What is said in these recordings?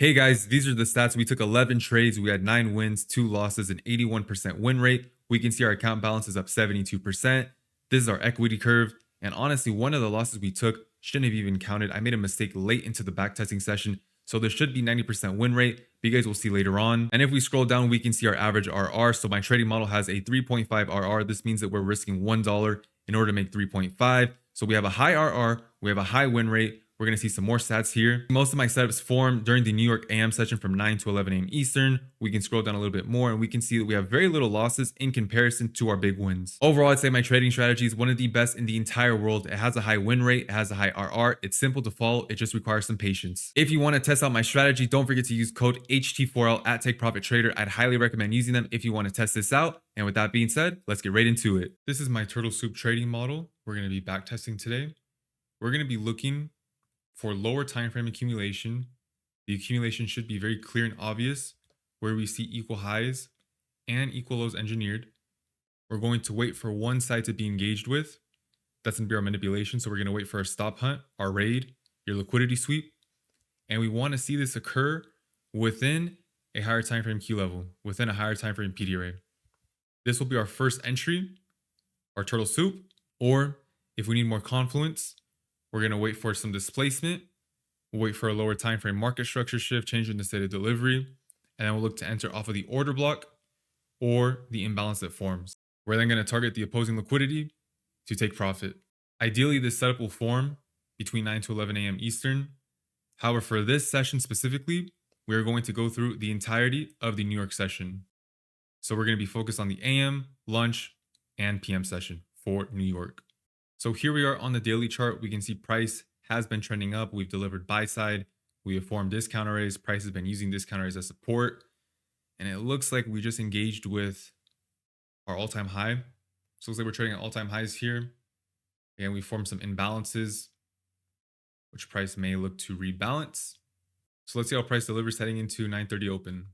Hey guys, these are the stats. We took 11 trades. We had 9 wins, 2 losses, an 81% win rate. We can see our account balance is up 72%. This is our equity curve. And honestly, one of the losses we took shouldn't have even counted. I made a mistake late into the backtesting session. So there should be 90% win rate, but you guys will see later on. And if we scroll down, we can see our average RR. So my trading model has a 3.5 RR. This means that we're risking $1 in order to make 3.5. So we have a high RR, we have a high win rate. We're going to see some more stats here. Most of my setups formed during the New York AM session from 9 to 11 a.m. Eastern. We can scroll down a little bit more and we can see that we have very little losses in comparison to our big wins. Overall, I'd say my trading strategy is one of the best in the entire world. It has a high win rate, it has a high RR, it's simple to follow, it just requires some patience. If you want to test out my strategy, don't forget to use code HT4L at Take Profit Trader. I'd highly recommend using them if you want to test this out. And with that being said, let's get right into it. This is my turtle soup trading model. We're going to be backtesting today. We're going to be looking for lower time frame accumulation. The accumulation should be very clear and obvious, where we see equal highs and equal lows engineered. We're going to wait for one side to be engaged with. That's going to be our manipulation. So we're going to wait for our stop hunt, our raid, your liquidity sweep. And we want to see this occur within a higher time frame key level, within a higher time frame PD array. This will be our first entry, our turtle soup. Or if we need more confluence, we're going to wait for some displacement. We'll wait for a lower time frame market structure shift, change in the state of delivery, and then we'll look to enter off of the order block or the imbalance that forms. We're then going to target the opposing liquidity to take profit. Ideally, this setup will form between 9 to 11 a.m. Eastern. However, for this session specifically, we are going to go through the entirety of the New York session. So we're going to be focused on the AM, lunch, and PM session for New York. So here we are on the daily chart. We can see price has been trending up. We've delivered buy side. We have formed discount arrays. Price has been using discount arrays as support. And it looks like we just engaged with our all-time high. So it looks like we're trading at all-time highs here. And we formed some imbalances, which price may look to rebalance. So let's see how price delivers heading into 9:30 open.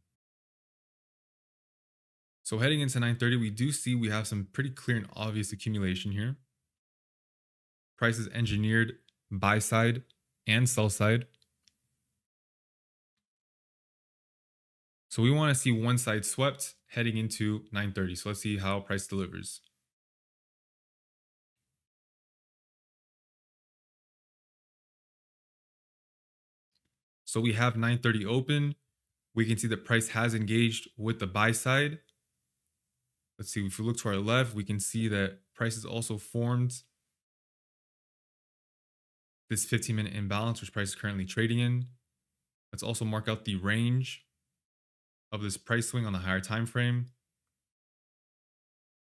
So heading into 9:30, we do see we have some pretty clear and obvious accumulation here. Price is engineered buy side and sell side. So we want to see one side swept heading into 9:30. So let's see how price delivers. So we have 9:30 open. We can see that price has engaged with the buy side. Let's see, if we look to our left, we can see that price has also formed this 15-minute imbalance, which price is currently trading in. Let's also mark out the range of this price swing on the higher time frame.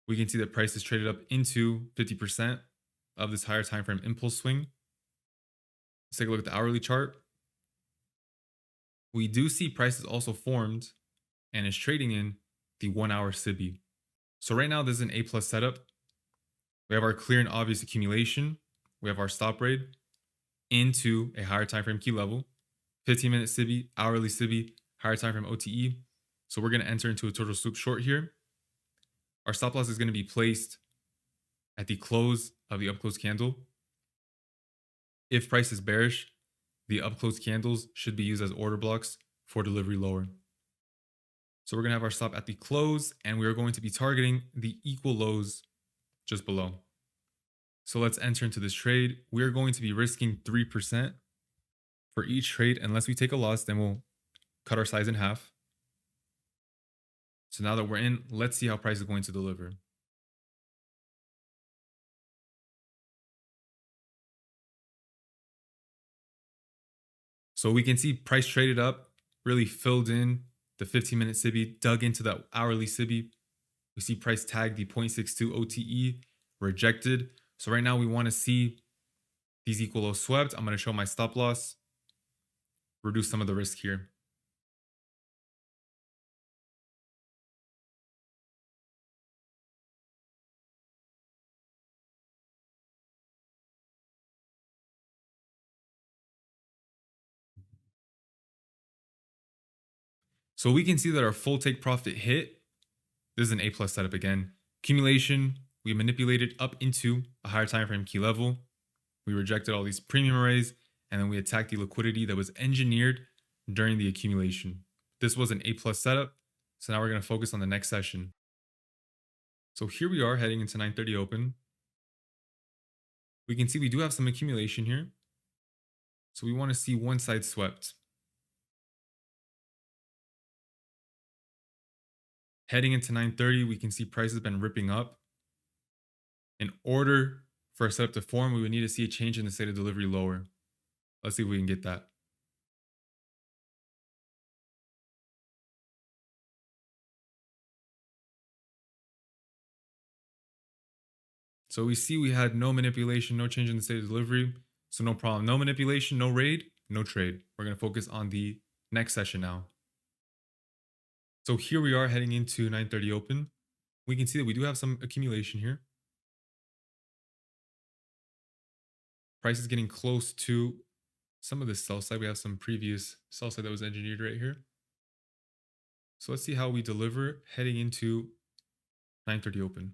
We can see that price is traded up into 50% of this higher time frame impulse swing. Let's take a look at the hourly chart. We do see price is also formed and is trading in the 1 hour SIBI. So right now, this is an A+ setup. We have our clear and obvious accumulation. We have our stop rate into a higher time frame key level, 15-minute SIBI, hourly SIBI, higher time frame OTE. So we're going to enter into a turtle soup short here. Our stop loss is going to be placed at the close of the up close candle. If price is bearish, the up close candles should be used as order blocks for delivery lower. So we're going to have our stop at the close, and we are going to be targeting the equal lows just below. So let's enter into this trade. We are going to be risking 3% for each trade. Unless we take a loss, then we'll cut our size in half. So now that we're in, let's see how price is going to deliver. So we can see price traded up, really filled in the 15-minute SIBI, dug into that hourly SIBI. We see price tag the 0.62 OTE, rejected. So right now we want to see these equal lows swept. I'm going to show my stop loss, reduce some of the risk here. So we can see that our full take profit hit. This is an A+ setup again. Accumulation, we manipulated up into a higher time frame key level. We rejected all these premium arrays, and then we attacked the liquidity that was engineered during the accumulation. This was an A plus setup. So now we're going to focus on the next session. So here we are heading into 9:30 open. We can see we do have some accumulation here. So we want to see one side swept. Heading into 9:30, we can see price has been ripping up. In order for a setup to form, we would need to see a change in the state of delivery lower. Let's see if we can get that. So we see we had no manipulation, no change in the state of delivery. So no problem. No manipulation, no raid, no trade. We're going to focus on the next session now. So here we are heading into 9:30 open. We can see that we do have some accumulation here. Price is getting close to some of the sell side. We have some previous sell side that was engineered right here. So let's see how we deliver heading into 9:30 open.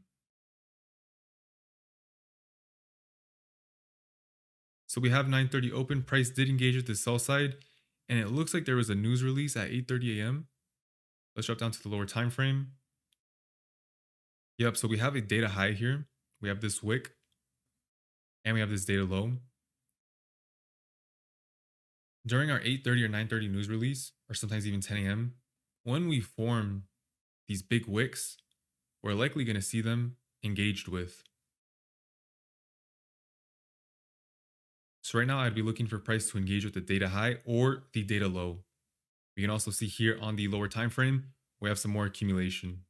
So we have 9:30 open. Price did engage with the sell side, and it looks like there was a news release at 8:30 a.m. Let's drop down to the lower time frame. Yep, so we have a data high here. We have this wick, and we have this data low. During our 8:30 or 9:30 news release, or sometimes even 10 a.m., when we form these big wicks, we're likely going to see them engaged with. So right now, I'd be looking for price to engage with the data high or the data low. We can also see here on the lower time frame, we have some more accumulation.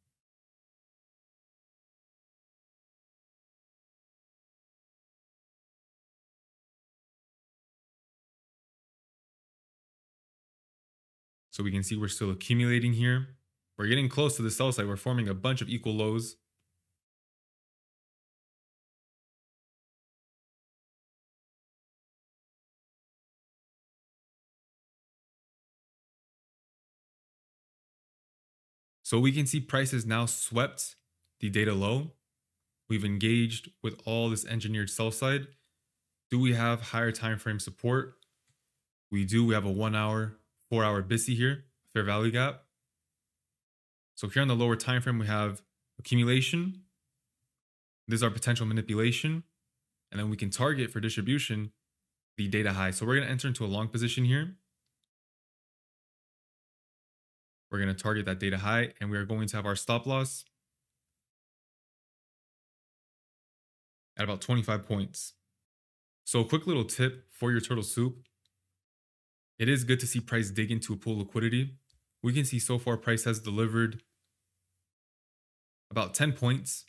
So we can see we're still accumulating here. We're getting close to the sell side. We're forming a bunch of equal lows. So we can see prices now swept the data low. We've engaged with all this engineered sell side. Do we have higher time frame support? We do. We have a 1 hour, 4 hour BISI here, fair value gap. So here on the lower time frame, we have accumulation. This is our potential manipulation. And then we can target for distribution the data high. So we're going to enter into a long position here. We're going to target that data high, and we are going to have our stop loss at about 25 points. So a quick little tip for your turtle soup. It is good to see price dig into a pool liquidity. We can see so far price has delivered about 10 points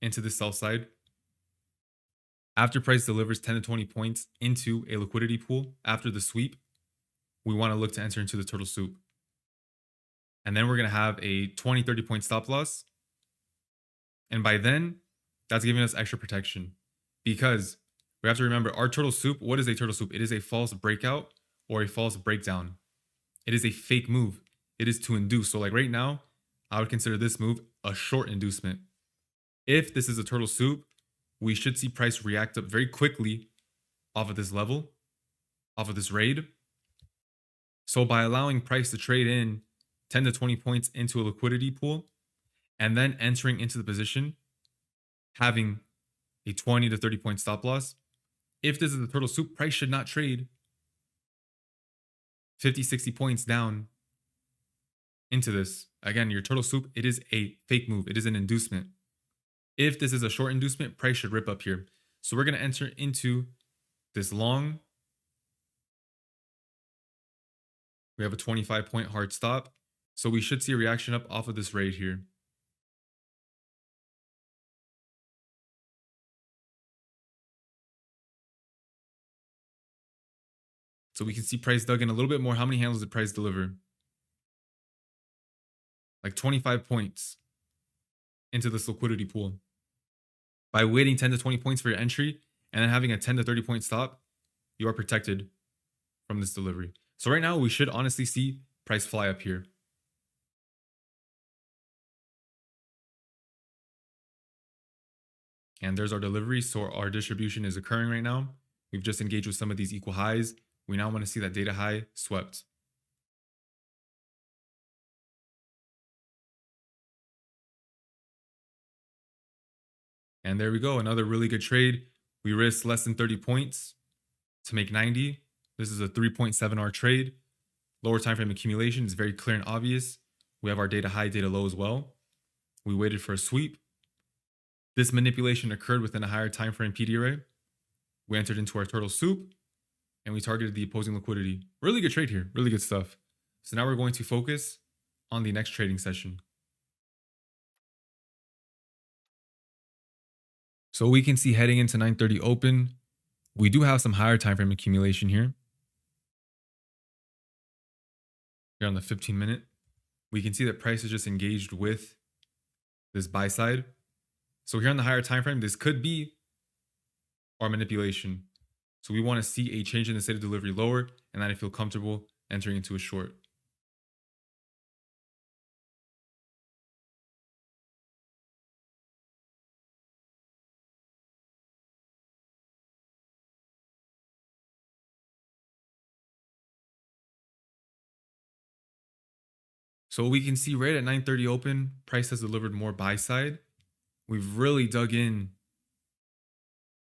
into the sell side. After price delivers 10 to 20 points into a liquidity pool after the sweep, we want to look to enter into the turtle soup. And then we're going to have a 20, 30 point stop loss. And by then, that's giving us extra protection, because we have to remember our turtle soup. What is a turtle soup? It is a false breakout or a false breakdown. It is a fake move. It is to induce. So like right now, I would consider this move a short inducement. If this is a turtle soup, we should see price react up very quickly off of this level, off of this raid. So by allowing price to trade in 10 to 20 points into a liquidity pool and then entering into the position, having a 20 to 30 point stop loss, if this is a turtle soup, price should not trade 50, 60 points down into this. Again, your turtle soup, it is a fake move. It is an inducement. If this is a short inducement, price should rip up here. So we're going to enter into this long. We have a 25 point hard stop. So we should see a reaction up off of this raid here. So we can see price dug in a little bit more. How many handles did price deliver? Like 25 points into this liquidity pool. By waiting 10 to 20 points for your entry and then having a 10 to 30 point stop, you are protected from this delivery. So right now we should honestly see price fly up here. And there's our delivery. So our distribution is occurring right now. We've just engaged with some of these equal highs. We now want to see that data high swept. And there we go. Another really good trade. We risked less than 30 points to make 90. This is a 3.7R trade. Lower time frame accumulation is very clear and obvious. We have our data high, data low as well. We waited for a sweep. This manipulation occurred within a higher time frame PD array. We entered into our turtle soup and we targeted the opposing liquidity. Really good trade here. Really good stuff. So now we're going to focus on the next trading session. So we can see heading into 9:30 open, we do have some higher time frame accumulation here. Here on the 15-minute, we can see that price is just engaged with this buy side. So here on the higher time frame, this could be our manipulation. So we want to see a change in the state of delivery lower, and then I feel comfortable entering into a short. So we can see right at 9:30 open, price has delivered more buy side. We've really dug in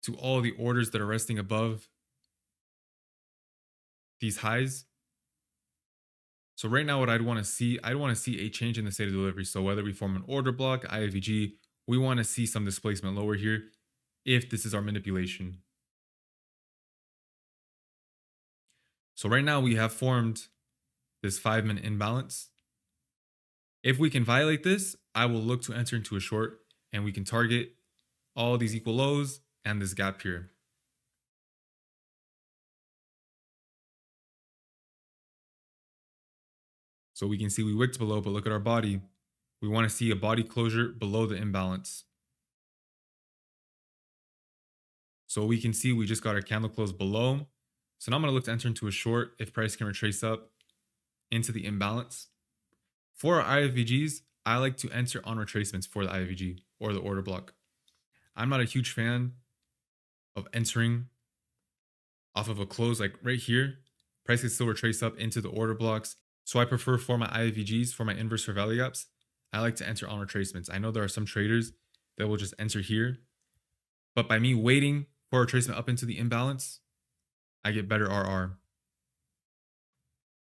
to all the orders that are resting above these highs. So right now, what I'd want to see a change in the state of delivery. So whether we form an order block, IFVG, we want to see some displacement lower here if this is our manipulation. So right now we have formed this 5-minute imbalance. If we can violate this, I will look to enter into a short and we can target all these equal lows and this gap here. So we can see we wicked below, but look at our body. We want to see a body closure below the imbalance. So we can see we just got our candle close below. So now I'm going to look to enter into a short if price can retrace up into the imbalance. For our IFVGs, I like to enter on retracements for the IFVG or the order block. I'm not a huge fan of entering off of a close like right here. Price can still retrace up into the order blocks. So I prefer for my IFVGs, for my inverse fair value gaps, I like to enter on retracements. I know there are some traders that will just enter here, but by me waiting for a retracement up into the imbalance, I get better RR.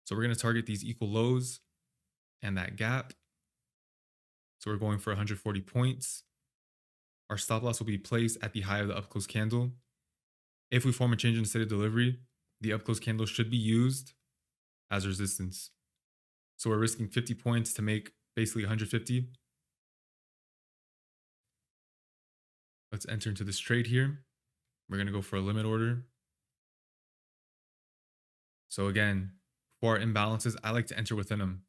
So we're going to target these equal lows and that gap. So we're going for 140 points. Our stop loss will be placed at the high of the up close candle. If we form a change in the state of delivery, the up close candle should be used as resistance. So we're risking 50 points to make basically 150. Let's enter into this trade here. We're going to go for a limit order. So again, for our imbalances, I like to enter within them.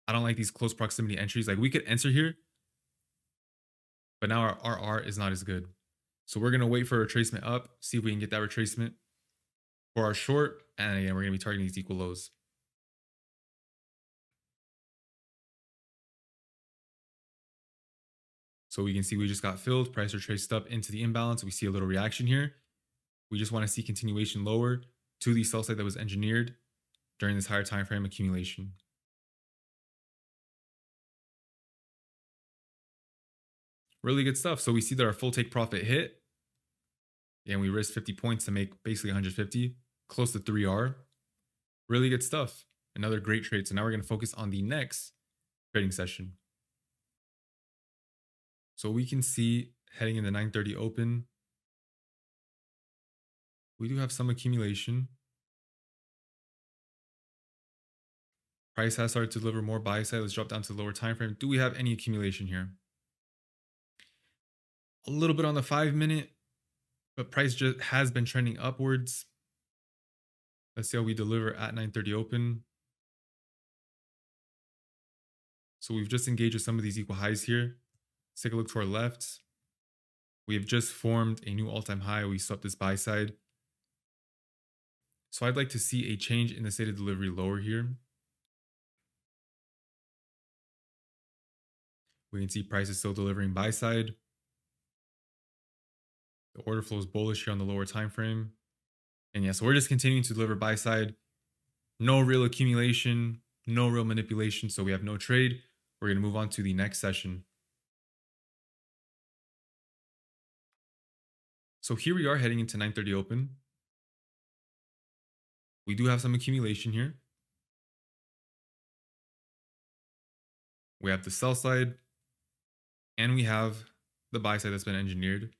I don't like these close proximity entries. Like we could enter here, but now our RR is not as good. So we're going to wait for a retracement up, see if we can get that retracement for our short. And again, we're going to be targeting these equal lows. So we can see we just got filled, price retraced up into the imbalance. We see a little reaction here. We just want to see continuation lower to the sell side that was engineered during this higher time frame accumulation. Really good stuff. So we see that our full take profit hit and we risked 50 points to make basically 150, close to 3R. Really good stuff. Another great trade. So now we're going to focus on the next trading session. So we can see heading in the 9:30 open, we do have some accumulation. Price has started to deliver more buy side. Let's drop down to the lower time frame. Do we have any accumulation here? A little bit on the 5-minute, but price just has been trending upwards. Let's see how we deliver at 9:30 open. So we've just engaged with some of these equal highs here. Let's take a look to our left. We have just formed a new all-time high. We swept this buy side. So I'd like to see a change in the state of delivery lower here. We can see price is still delivering buy side. The order flow is bullish here on the lower time frame. And yeah, so we're just continuing to deliver buy side. No real accumulation, no real manipulation. So we have no trade. We're going to move on to the next session. So here we are heading into 9:30 open. We do have some accumulation here. We have the sell side and we have the buy side that's been engineered.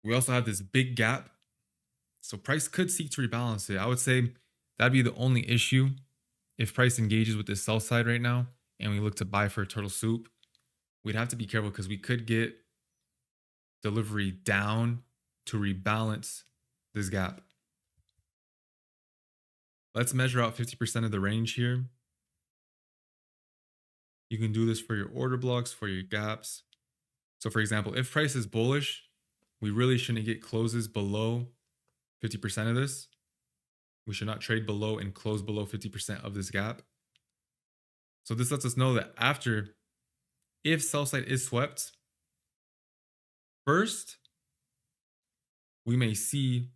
We also have this big gap. So price could seek to rebalance it. I would say that'd be the only issue if price engages with this sell side right now and we look to buy for a turtle soup. We'd have to be careful because we could get delivery down to rebalance this gap. Let's measure out 50% of the range here. You can do this for your order blocks, for your gaps. So for example, if price is bullish, we really shouldn't get closes below 50% of this. We should not trade below and close below 50% of this gap. So this lets us know that after, if sell side is swept, first, we may see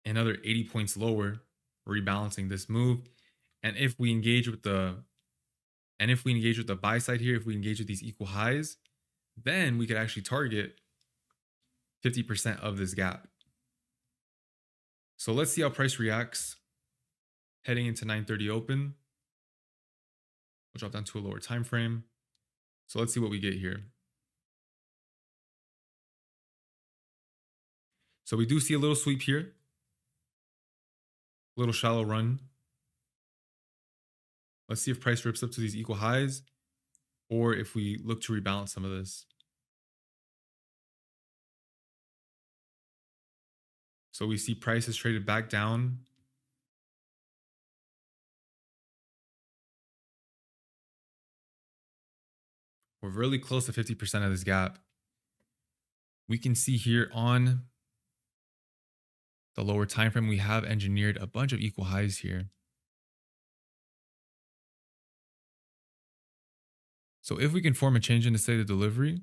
another 80 points lower, rebalancing this move. And if we engage with the buy side here, if we engage with these equal highs, then we could actually target 50% of this gap. So let's see how price reacts heading into 9:30 open. We'll drop down to a lower time frame. So let's see what we get here. So we do see a little sweep here, a little shallow run. Let's see if price rips up to these equal highs or if we look to rebalance some of this. So we see price is traded back down. We're really close to 50% of this gap. We can see here on the lower time frame, we have engineered a bunch of equal highs here. So if we can form a change in the state of delivery,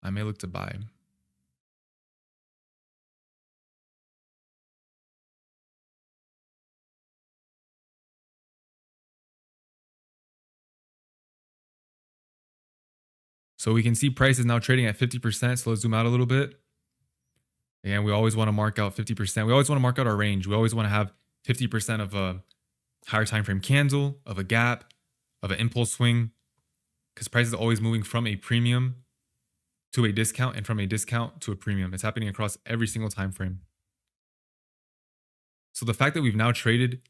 I may look to buy. So we can see price is now trading at 50%. So let's zoom out a little bit. And we always want to mark out 50%. We always want to mark out our range. We always want to have 50% of a higher time frame candle, of a gap, of an impulse swing, because price is always moving from a premium to a discount and from a discount to a premium. It's happening across every single time frame. So the fact that we've now traded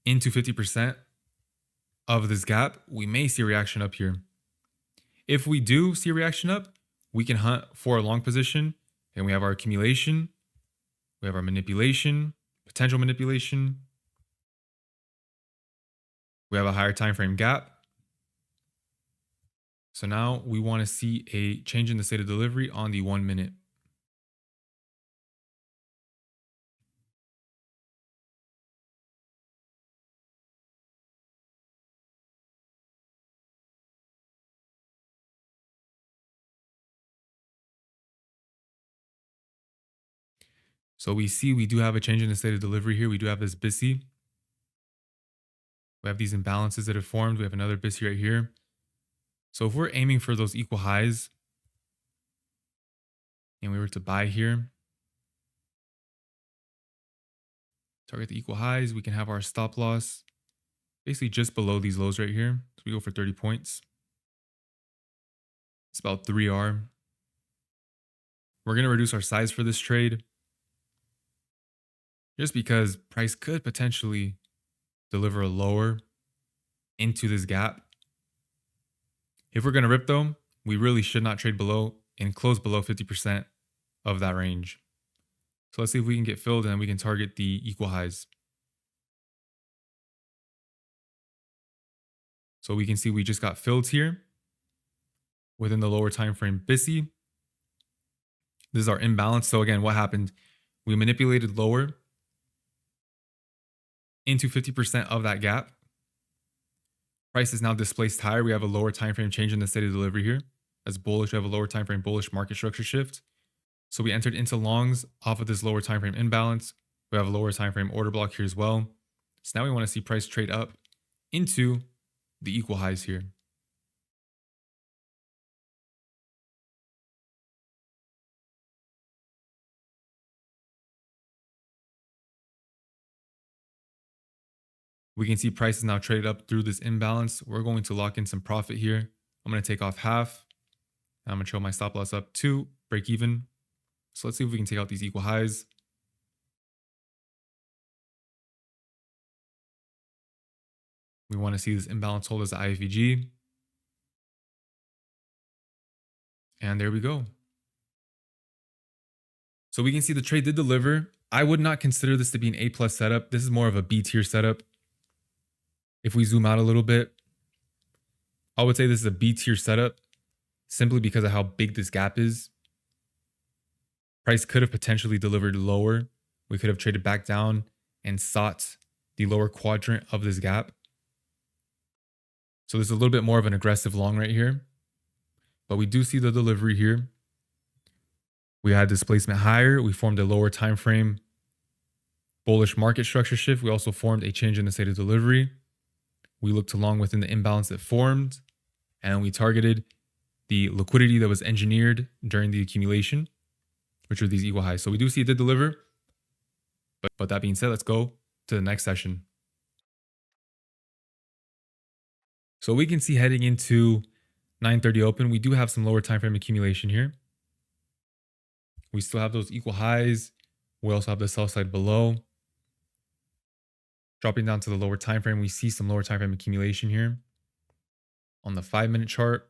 into 50% of this gap, we may see a reaction up here. If we do see a reaction up, we can hunt for a long position, and we have our accumulation, we have our manipulation, potential manipulation, we have a higher time frame gap. So now we want to see a change in the state of delivery on the 1 minute. So we see we do have a change in the state of delivery here. We do have this BISI. We have these imbalances that have formed. We have another BISI right here. So if we're aiming for those equal highs and we were to buy here, target the equal highs, we can have our stop loss basically just below these lows right here. So we go for 30 points. It's about 3R. We're going to reduce our size for this trade just because price could potentially deliver a lower into this gap. If we're going to rip though, we really should not trade below and close below 50% of that range. So let's see if we can get filled and we can target the equal highs. So we can see we just got filled here within the lower time frame BISI. This is our imbalance. So again, what happened? We manipulated lower into 50% of that gap. Price is now displaced higher. We have a lower time frame change in the state of delivery here. That's bullish. We have a lower time frame bullish market structure shift. So we entered into longs off of this lower time frame imbalance. We have a lower time frame order block here as well. So now we want to see price trade up into the equal highs here. We can see prices now traded up through this imbalance. We're going to lock in some profit here. I'm going to take off half. I'm going to show my stop loss up to break even. So let's see if we can take out these equal highs. We want to see this imbalance hold as the IFEG. And there we go. So we can see the trade did deliver. I would not consider this to be an A plus setup. This is more of a B tier setup. If we zoom out a little bit, I would say this is a B tier setup simply because of how big this gap is. Price could have potentially delivered lower. We could have traded back down and sought the lower quadrant of this gap. So there's a little bit more of an aggressive long right here. But we do see the delivery here. We had displacement higher. We formed a lower time frame bullish market structure shift. We also formed a change in the state of delivery. We looked long within the imbalance that formed, and we targeted the liquidity that was engineered during the accumulation, which are these equal highs. So we do see it did deliver. But that being said, let's go to the next session. So we can see heading into 9:30 open, we do have some lower time frame accumulation here. We still have those equal highs. We also have the sell side below. Dropping down to the lower time frame, we see some lower time frame accumulation here. On the 5-minute chart,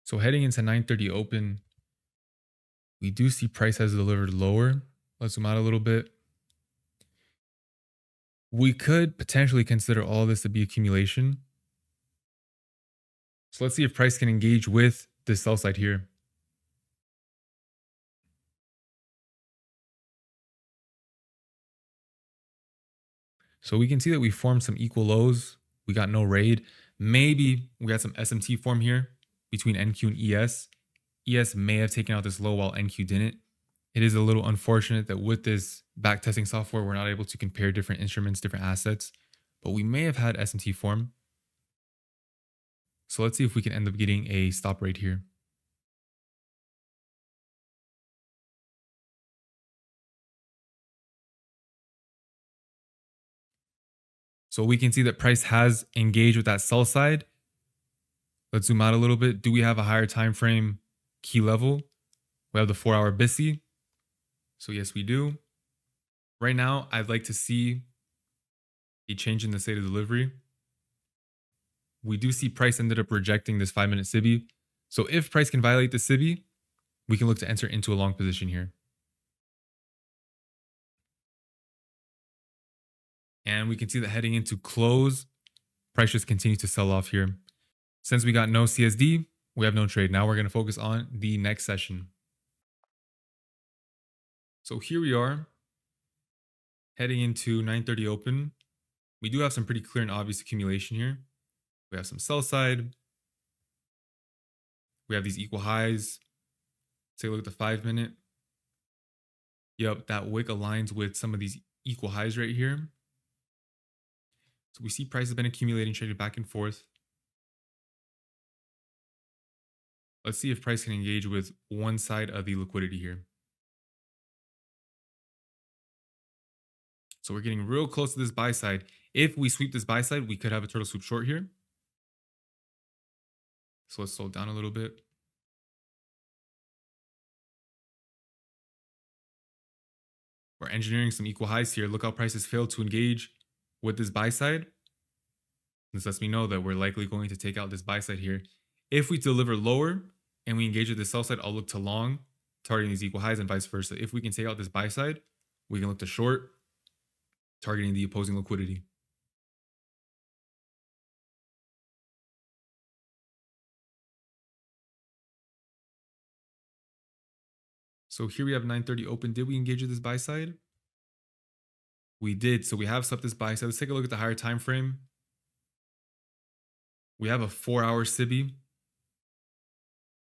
so heading into 9:30 open, we do see price has delivered lower. Let's zoom out a little bit. We could potentially consider all this to be accumulation. So let's see if price can engage with this sell side here. So we can see that we formed some equal lows. We got no raid. Maybe we got some SMT form here between NQ and ES. ES may have taken out this low while NQ didn't. It is a little unfortunate that with this backtesting software, we're not able to compare different instruments, different assets, but we may have had SMT form. So let's see if we can end up getting a stop rate here. So we can see that price has engaged with that sell side. Let's zoom out a little bit. Do we have a higher time frame key level? We have the 4-hour BISI. So yes, we do. Right now, I'd like to see a change in the state of delivery. We do see price ended up rejecting this 5-minute SIBI. So if price can violate the SIBI, we can look to enter into a long position here. And we can see that heading into close, price just continues to sell off here. Since we got no CSD, we have no trade. Now we're going to focus on the next session. So here we are heading into 9:30 open. We do have some pretty clear and obvious accumulation here. We have some sell side. We have these equal highs. Take a look at the 5-minute. Yep, that wick aligns with some of these equal highs right here. So we see price has been accumulating, traded back and forth. Let's see if price can engage with one side of the liquidity here. So we're getting real close to this buy side. If we sweep this buy side, we could have a turtle swoop short here. So let's slow down a little bit. We're engineering some equal highs here. Look how prices failed to engage with this buy side. This lets me know that we're likely going to take out this buy side here. If we deliver lower and we engage with the sell side, I'll look to long, targeting these equal highs and vice versa. If we can take out this buy side, we can look to short, targeting the opposing liquidity. So here we have 9:30 open. Did we engage with this buy side? We did. So we have swept this buy side. Let's take a look at the higher time frame. We have a 4-hour SIBI.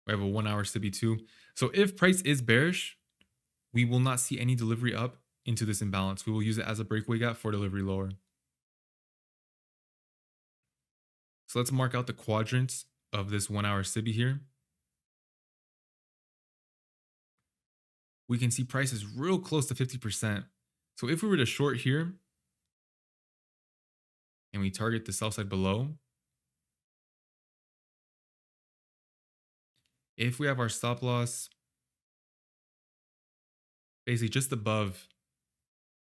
We have a 1-hour SIBI too. So if price is bearish, we will not see any delivery up into this imbalance. We will use it as a breakaway gap for delivery lower. So let's mark out the quadrants of this 1-hour SIBI here. we can see price is real close to 50%. So if we were to short here and we target the sell side below, if we have our stop loss basically just above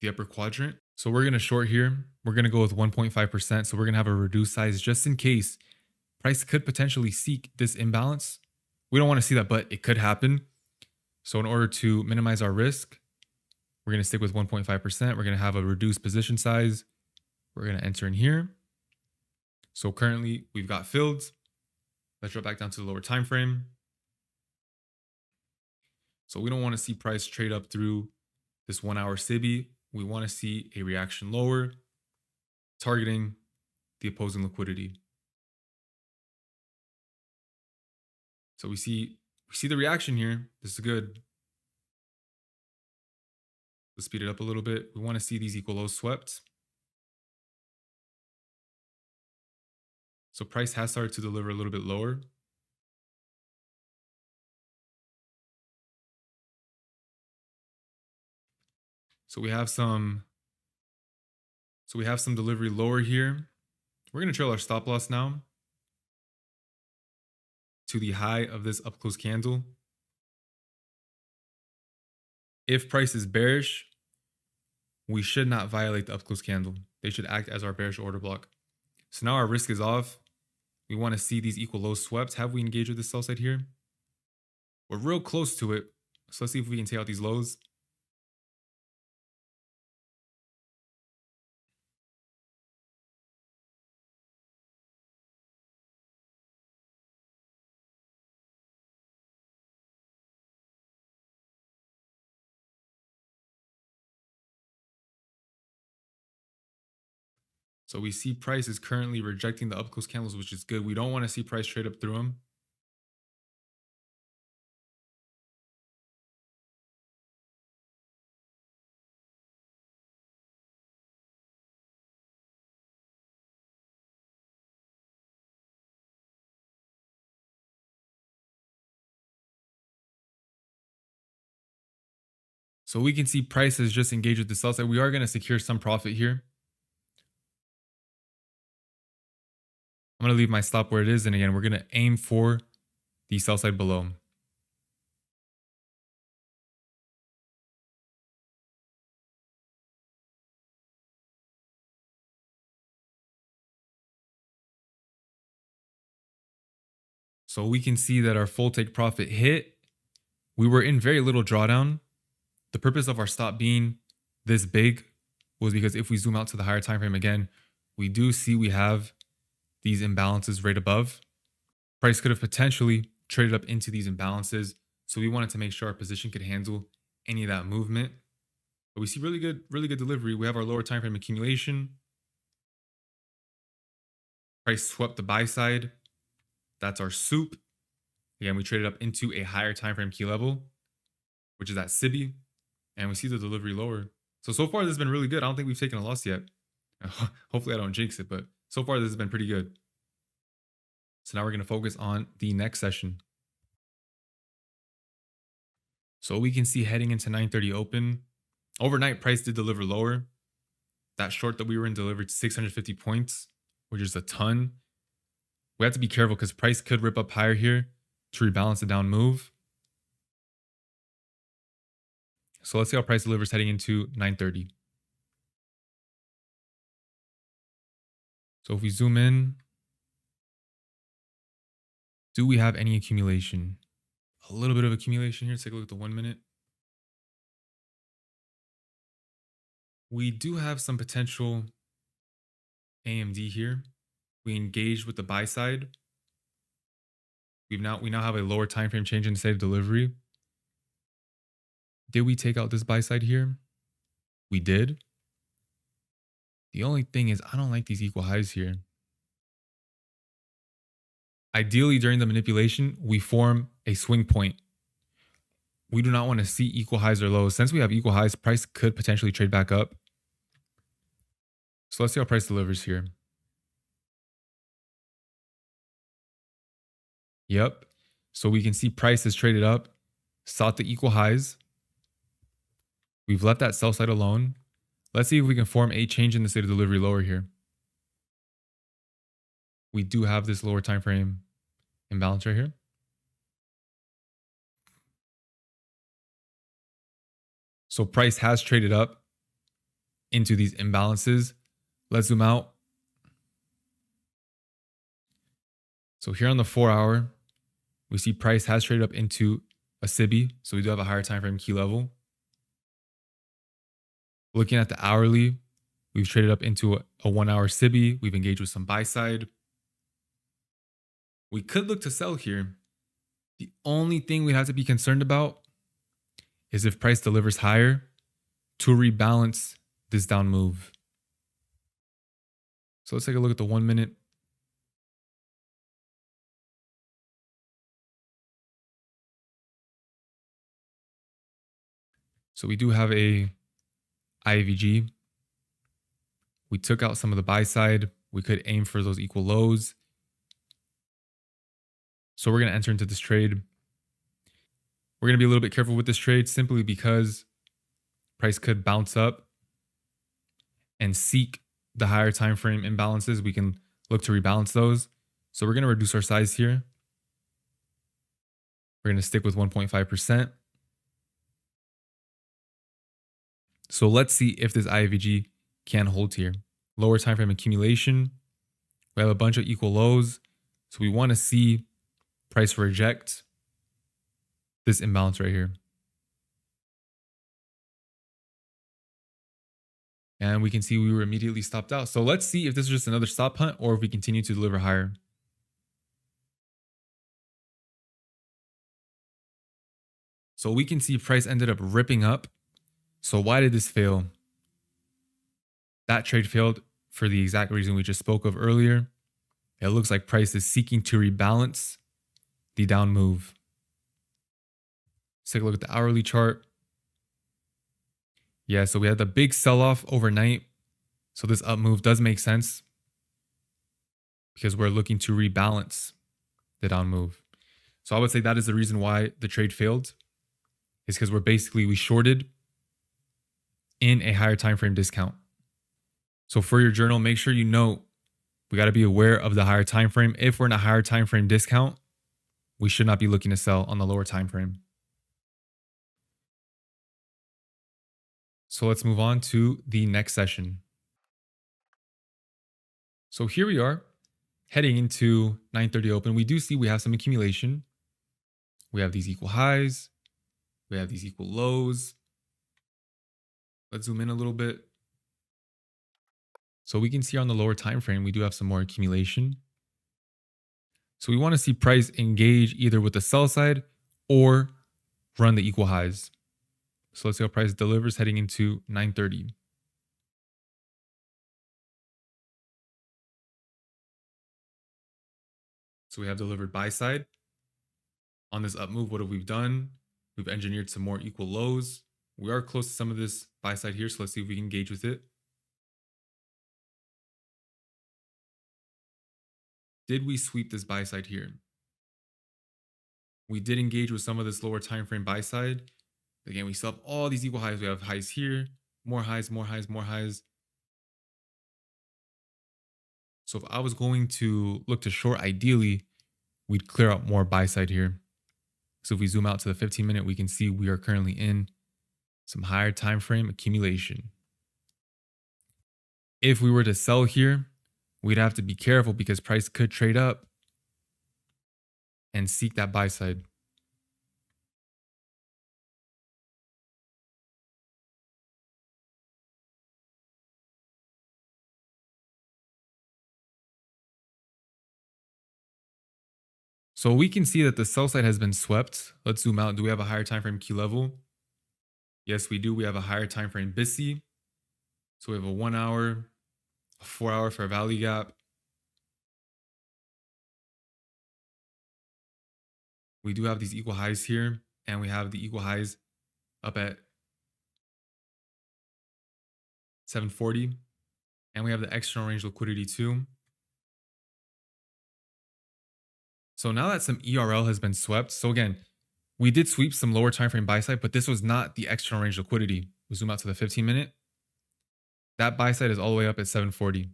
the upper quadrant, so we're going to short here. We're going to go with 1.5%. So we're going to have a reduced size just in case price could potentially seek this imbalance. We don't want to see that, but it could happen. So in order to minimize our risk, we're going to stick with 1.5%. We're going to have a reduced position size. We're going to enter in here. So currently we've got filled. Let's drop back down to the lower time frame. So we don't want to see price trade up through this 1 hour SIBI. We want to see a reaction lower, targeting the opposing liquidity. So we see the reaction here. This is good. Let's speed it up a little bit. We want to see these equal lows swept. So price has started to deliver a little bit lower. So we have some delivery lower here. We're going to trail our stop loss now to the high of this up close candle. If price is bearish, we should not violate the up close candle. They should act as our bearish order block. So now our risk is off. We want to see these equal lows swept. Have we engaged with the sell side here? We're real close to it. So let's see if we can take out these lows. So we see price is currently rejecting the up close candles, which is good. We don't want to see price trade up through them. So we can see price has just engaged with the sell side. We are going to secure some profit here. I'm going to leave my stop where it is. And again, we're going to aim for the sell side below. So we can see that our full take profit hit. We were in very little drawdown. The purpose of our stop being this big was because if we zoom out to the higher time frame again, we do see we have these imbalances right above. Price could have potentially traded up into these imbalances. So we wanted to make sure our position could handle any of that movement. But we see really good delivery. We have our lower time frame accumulation. Price swept the buy side. That's our soup. Again, we traded up into a higher time frame key level, which is at SIBI. And we see the delivery lower. So far this has been really good. I don't think we've taken a loss yet. Hopefully I don't jinx it, but so far this has been pretty good. So now we're going to focus on the next session. So we can see heading into 9:30 open. Overnight price did deliver lower. That short that we were in delivered 650 points, which is a ton. We have to be careful because price could rip up higher here to rebalance the down move. So let's see how price delivers heading into 9:30. So if we zoom in, do we have any accumulation? A little bit of accumulation here. Take a look at the 1 minute. We do have some potential AMD here. We engaged with the buy side. We now have a lower time frame change in the state of delivery. Did we take out this buy side here? We did. The only thing is I don't like these equal highs here. Ideally, during the manipulation, we form a swing point. We do not want to see equal highs or lows. Since we have equal highs, price could potentially trade back up. So let's see how price delivers here. Yep. So we can see price has traded up, sought the equal highs. We've left that sell side alone. Let's see if we can form a change in the state of delivery lower here. We do have this lower time frame imbalance right here. So price has traded up into these imbalances. Let's zoom out. So here on the 4-hour, we see price has traded up into a SIBI. So we do have a higher time frame key level. Looking at the hourly, we've traded up into a 1-hour SIBI. We've engaged with some buy side. We could look to sell here. The only thing we have to be concerned about is if price delivers higher to rebalance this down move. So let's take a look at the 1 minute. So we do have a IAVG. We took out some of the buy side. We could aim for those equal lows. So we're going to enter into this trade. We're going to be a little bit careful with this trade simply because price could bounce up and seek the higher time frame imbalances. We can look to rebalance those. So we're going to reduce our size here. We're going to stick with 1.5%. So let's see if this IAVG can hold here. Lower time frame accumulation. We have a bunch of equal lows. So we want to see price reject this imbalance right here. And we can see we were immediately stopped out. So let's see if this is just another stop hunt or if we continue to deliver higher. So we can see price ended up ripping up. So why did this fail? That trade failed for the exact reason we just spoke of earlier. It looks like price is seeking to rebalance the down move. Let's take a look at the hourly chart. Yeah, so we had the big sell-off overnight. So this up move does make sense because we're looking to rebalance the down move. So I would say that is the reason why the trade failed, is because we shorted in a higher time frame discount. So for your journal, make sure you note we got to be aware of the higher time frame. If we're in a higher time frame discount, we should not be looking to sell on the lower time frame. So let's move on to the next session. So here we are heading into 9:30 open. We do see we have some accumulation. We have these equal highs. We have these equal lows. Let's zoom in a little bit. So we can see on the lower time frame, we do have some more accumulation. So we want to see price engage either with the sell side or run the equal highs. So let's see how price delivers heading into 9:30. So we have delivered buy side. On this up move, what have we done? We've engineered some more equal lows. We are close to some of this buy side here, so let's see if we can engage with it. Did we sweep this buy side here? We did engage with some of this lower time frame buy side. Again, we still have all these equal highs. We have highs here, more highs, more highs, more highs. So if I was going to look to short, ideally, we'd clear out more buy side here. So if we zoom out to the 15-minute, we can see we are currently in some higher time frame accumulation. If we were to sell here, we'd have to be careful because price could trade up and seek that buy side. So we can see that the sell side has been swept. Let's zoom out. Do we have a higher time frame key level? Yes, we do. We have a higher time frame BISI. So we have a 1 hour, a 4 hour fair value gap. We do have these equal highs here, and we have the equal highs up at 740. And we have the external range liquidity too. So now that some ERL has been swept, so again, we did sweep some lower time frame buy side, but this was not the external range liquidity. We zoom out to the 15-minute. That buy side is all the way up at 740.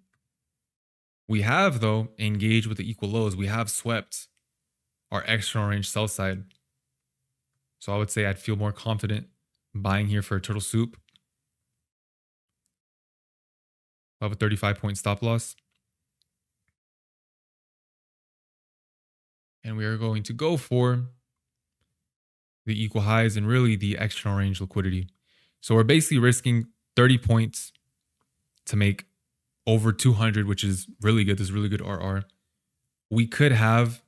We have, though, engaged with the equal lows. We have swept our external range sell side. So I would say I'd feel more confident buying here for a turtle soup. I have a 35-point stop loss. And we are going to go for the equal highs and really the external range liquidity. So we're basically risking 30 points to make over 200, which is really good. This is really good RR. We could have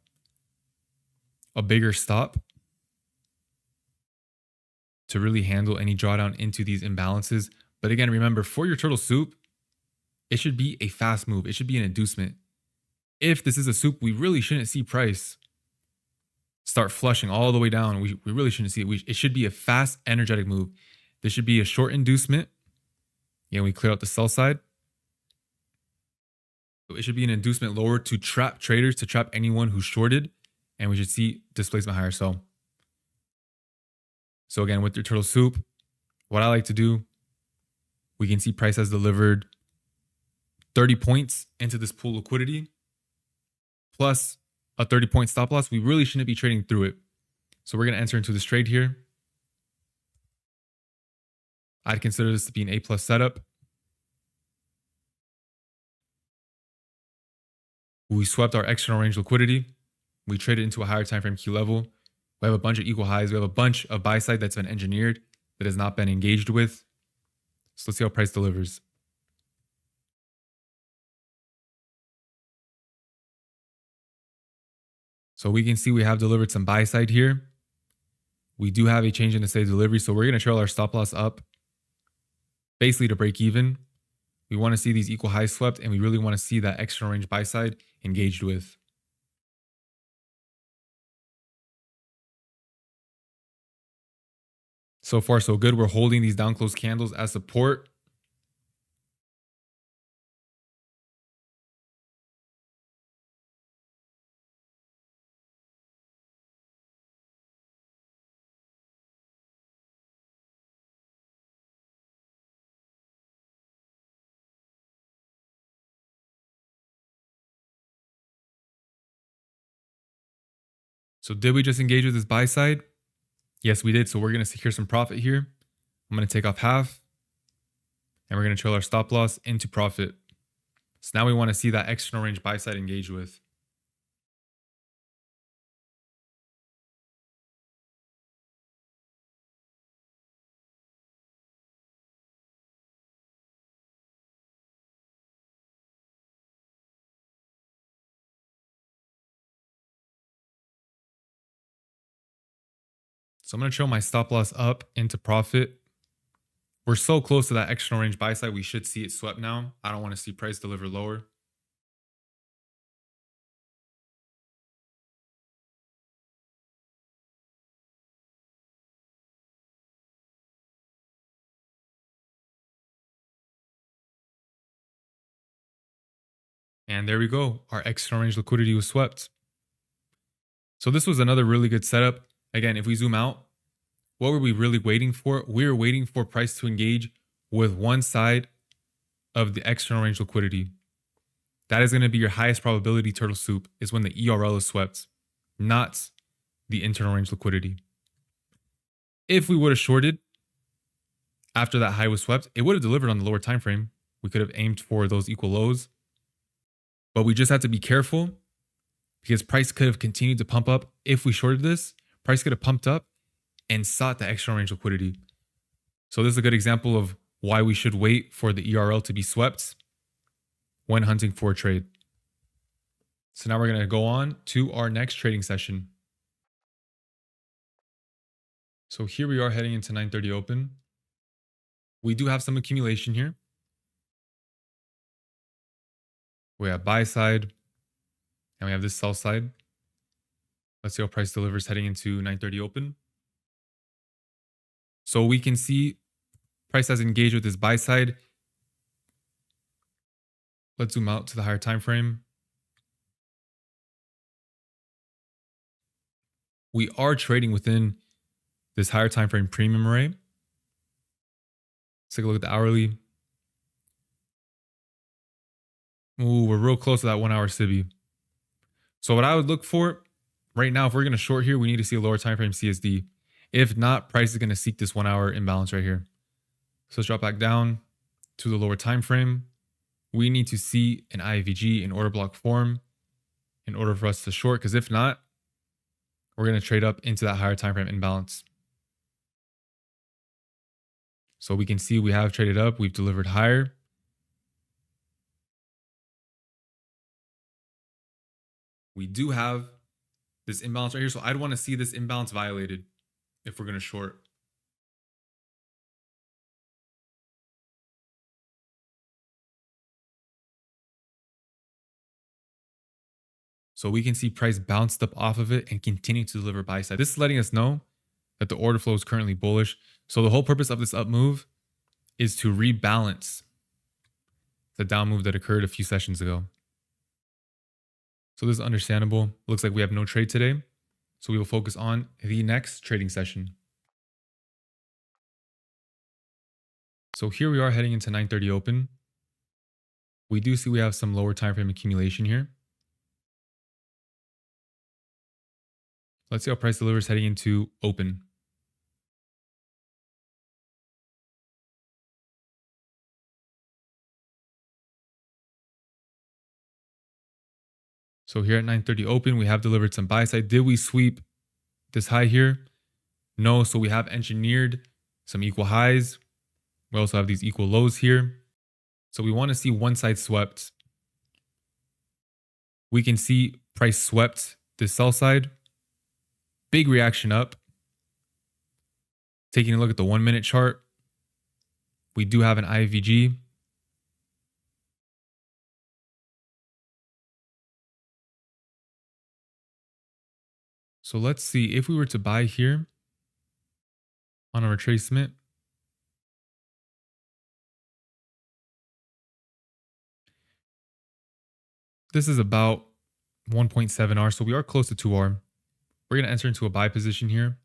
a bigger stop to really handle any drawdown into these imbalances. But again, remember, for your turtle soup, it should be a fast move. It should be an inducement. If this is a soup, we really shouldn't see price start flushing all the way down. We really shouldn't see it. It should be a fast, energetic move. This should be a short inducement. Again, we clear out the sell side. So it should be an inducement lower to trap traders, to trap anyone who's shorted. And we should see displacement higher sell. So again, with your turtle soup, what I like to do, we can see price has delivered 30 points into this pool liquidity, plus a 30-point stop loss. We really shouldn't be trading through it. So we're going to enter into this trade here. I'd consider this to be an A+ setup. We swept our external range liquidity. We traded into a higher time frame key level. We have a bunch of equal highs. We have a bunch of buy side that's been engineered that has not been engaged with. So let's see how price delivers. So we can see we have delivered some buy side here. We do have a change in the state of delivery. So we're going to trail our stop loss up basically to break even. We want to see these equal highs swept, and we really want to see that external range buy side engaged with. So far, so good. We're holding these down close candles as support. So did we just engage with this buy side? Yes, we did. So we're going to secure some profit here. I'm going to take off half, and we're going to trail our stop loss into profit. So now we want to see that external range buy side engage with. So I'm going to trail my stop loss up into profit. We're so close to that external range buy side, we should see it swept now. I don't want to see price deliver lower. And there we go. Our external range liquidity was swept. So this was another really good setup. Again, if we zoom out, what were we really waiting for? We were waiting for price to engage with one side of the external range liquidity. That is going to be your highest probability turtle soup, is when the ERL is swept, not the internal range liquidity. If we would have shorted after that high was swept, it would have delivered on the lower time frame. We could have aimed for those equal lows. But we just have to be careful because price could have continued to pump up. If we shorted this, price could have pumped up and sought the external range liquidity. So this is a good example of why we should wait for the ERL to be swept when hunting for a trade. So now we're going to go on to our next trading session. So here we are heading into 9:30 open. We do have some accumulation here. We have buy side and we have this sell side. Let's see how price delivers heading into 9:30 open. So we can see price has engaged with this buy side. Let's zoom out to the higher time frame. We are trading within this higher time frame premium array. Let's take a look at the hourly. Ooh, we're real close to that 1 hour SIBI. So what I would look for right now, if we're going to short here, we need to see a lower time frame CSD. If not, price is going to seek this 1 hour imbalance right here. So let's drop back down to the lower time frame. We need to see an IVG in order block form in order for us to short, because if not, we're going to trade up into that higher time frame imbalance. So we can see we have traded up, we've delivered higher. We do have this imbalance right here. So I'd want to see this imbalance violated if we're going to short. So we can see price bounced up off of it and continue to deliver buy side. This is letting us know that the order flow is currently bullish. So the whole purpose of this up move is to rebalance the down move that occurred a few sessions ago. So this is understandable. Looks like we have no trade today. So we will focus on the next trading session. So here we are heading into 9:30 open. We do see we have some lower time frame accumulation here. Let's see how price delivers heading into open. So here at 9:30 open, we have delivered some buy side. Did we sweep this high here? No, so we have engineered some equal highs. We also have these equal lows here. So we want to see one side swept. We can see price swept this sell side. Big reaction up. Taking a look at the 1 minute chart, we do have an IVG. So let's see if we were to buy here on a retracement. This is about 1.7 R, so we are close to 2 R. We're going to enter into a buy position here.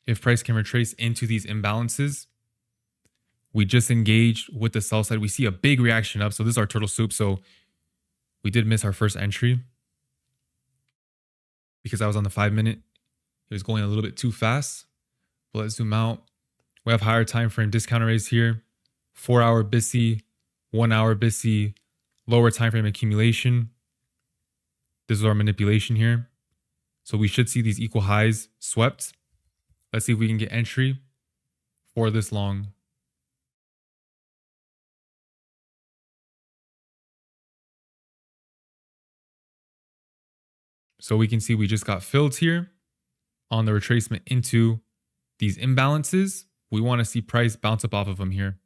If price can retrace into these imbalances, we just engaged with the sell side. We see a big reaction up. So this is our turtle soup. So we did miss our first entry because I was on the 5 minute. It was going a little bit too fast. But let's zoom out. We have higher time frame discount arrays here. 4 hour BISI, 1 hour BISI, lower time frame accumulation. This is our manipulation here. So we should see these equal highs swept. Let's see if we can get entry for this long. So we can see we just got filled here on the retracement into these imbalances. We want to see price bounce up off of them here.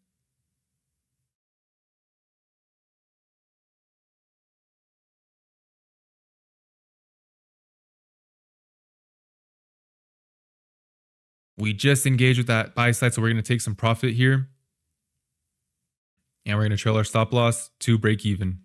We just engaged with that buy side, so we're going to take some profit here. And we're going to trail our stop loss to break even.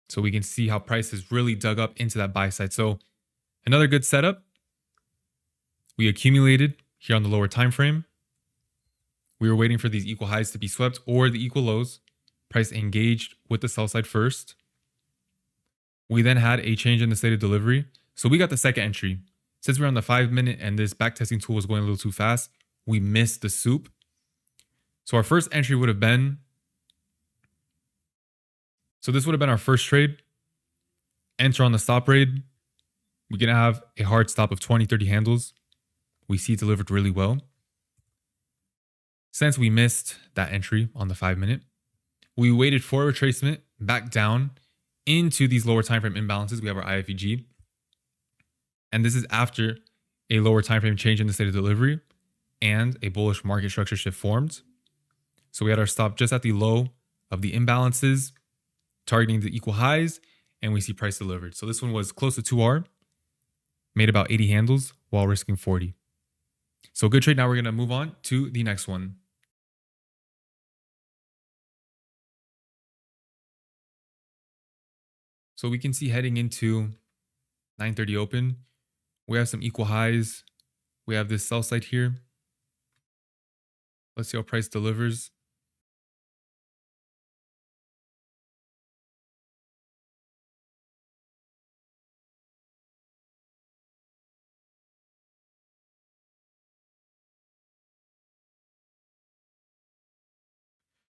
So we can see how price has really dug up into that buy side. So another good setup. We accumulated here on the lower time frame. We were waiting for these equal highs to be swept or the equal lows. Price engaged with the sell side first. We then had a change in the state of delivery. So we got the second entry. Since we're on the 5 minute and this backtesting tool was going a little too fast, we missed the soup. So our first entry would have been, so this would have been our first trade. Enter on the stop raid. We're going to have a hard stop of 20, 30 handles. We see it delivered really well. Since we missed that entry on the 5 minute, we waited for a retracement back down into these lower time frame imbalances. We have our IFEG. And this is after a lower time frame change in the state of delivery and a bullish market structure shift formed. So we had our stop just at the low of the imbalances, targeting the equal highs, and we see price delivered. So this one was close to 2R, made about 80 handles while risking 40. So good trade. Now we're going to move on to the next one. So we can see heading into 9:30 open, we have some equal highs. We have this sell side here. Let's see how price delivers.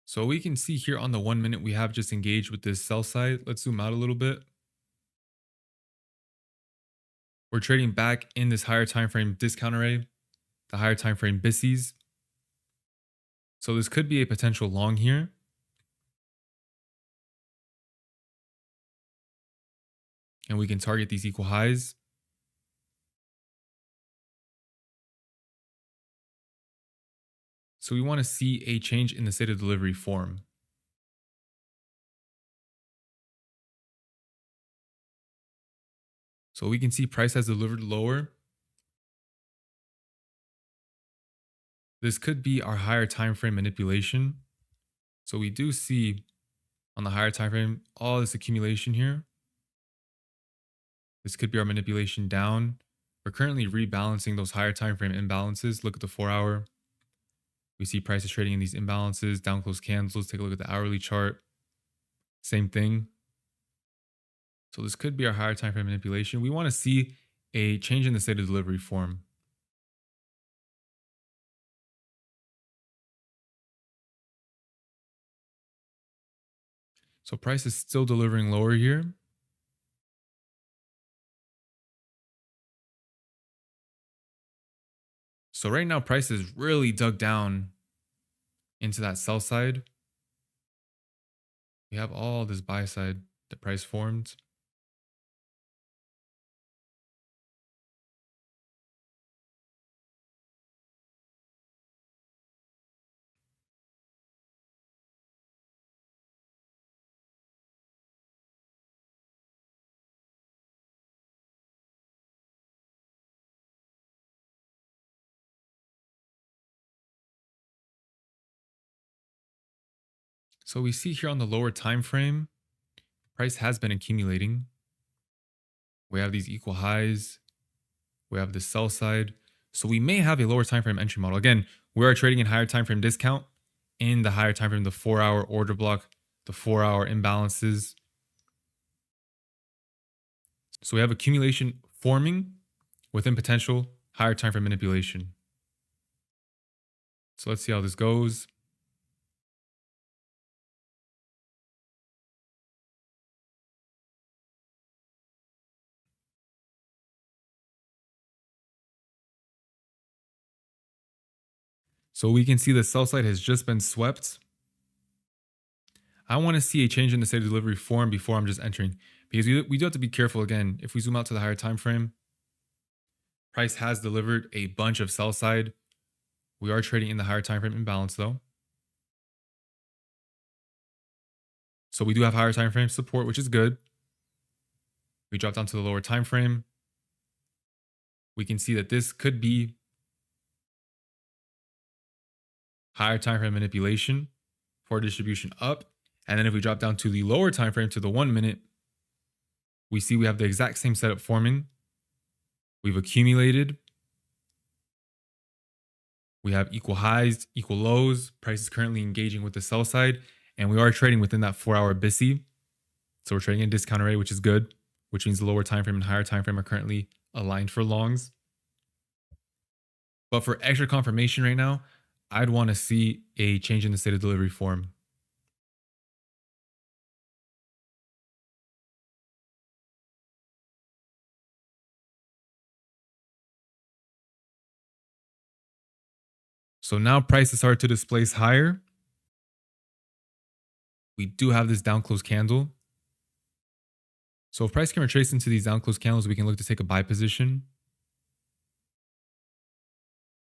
So we can see here on the 1 minute, we have just engaged with this sell side. Let's zoom out a little bit. We're trading back in this higher time frame discount array, the higher time frame BISIs. So this could be a potential long here. And we can target these equal highs. So we want to see a change in the state of delivery form. So we can see price has delivered lower. This could be our higher time frame manipulation. So we do see on the higher time frame all this accumulation here. This could be our manipulation down. We're currently rebalancing those higher time frame imbalances. Look at the 4-hour. We see prices trading in these imbalances, down close candles. Take a look at the hourly chart. Same thing. So this could be our higher time frame manipulation. We want to see a change in the state of delivery form. So price is still delivering lower here. So right now, price is really dug down into that sell side. We have all this buy side that price formed. So we see here on the lower time frame, price has been accumulating. We have these equal highs. We have the sell side. So we may have a lower time frame entry model. Again, we are trading in higher time frame discount in the higher time frame, the 4-hour order block, the 4-hour imbalances. So we have accumulation forming within potential higher time frame manipulation. So let's see how this goes. So we can see the sell side has just been swept. I want to see a change in the state of delivery form before I'm just entering, because we do have to be careful. Again, if we zoom out to the higher time frame, price has delivered a bunch of sell side. We are trading in the higher time frame imbalance though. So we do have higher time frame support, which is good. We drop down to the lower time frame. We can see that this could be higher time frame manipulation for distribution up. And then if we drop down to the lower time frame to the 1 minute, we see we have the exact same setup forming. We've accumulated. We have equal highs, equal lows. Price is currently engaging with the sell side, and we are trading within that 4-hour BISI. So we're trading in discount array, which is good, which means the lower time frame and higher time frame are currently aligned for longs. But for extra confirmation right now, I'd want to see a change in the state of delivery form. So now price has started to displace higher. We do have this down close candle. So if price can retrace into these down close candles, we can look to take a buy position.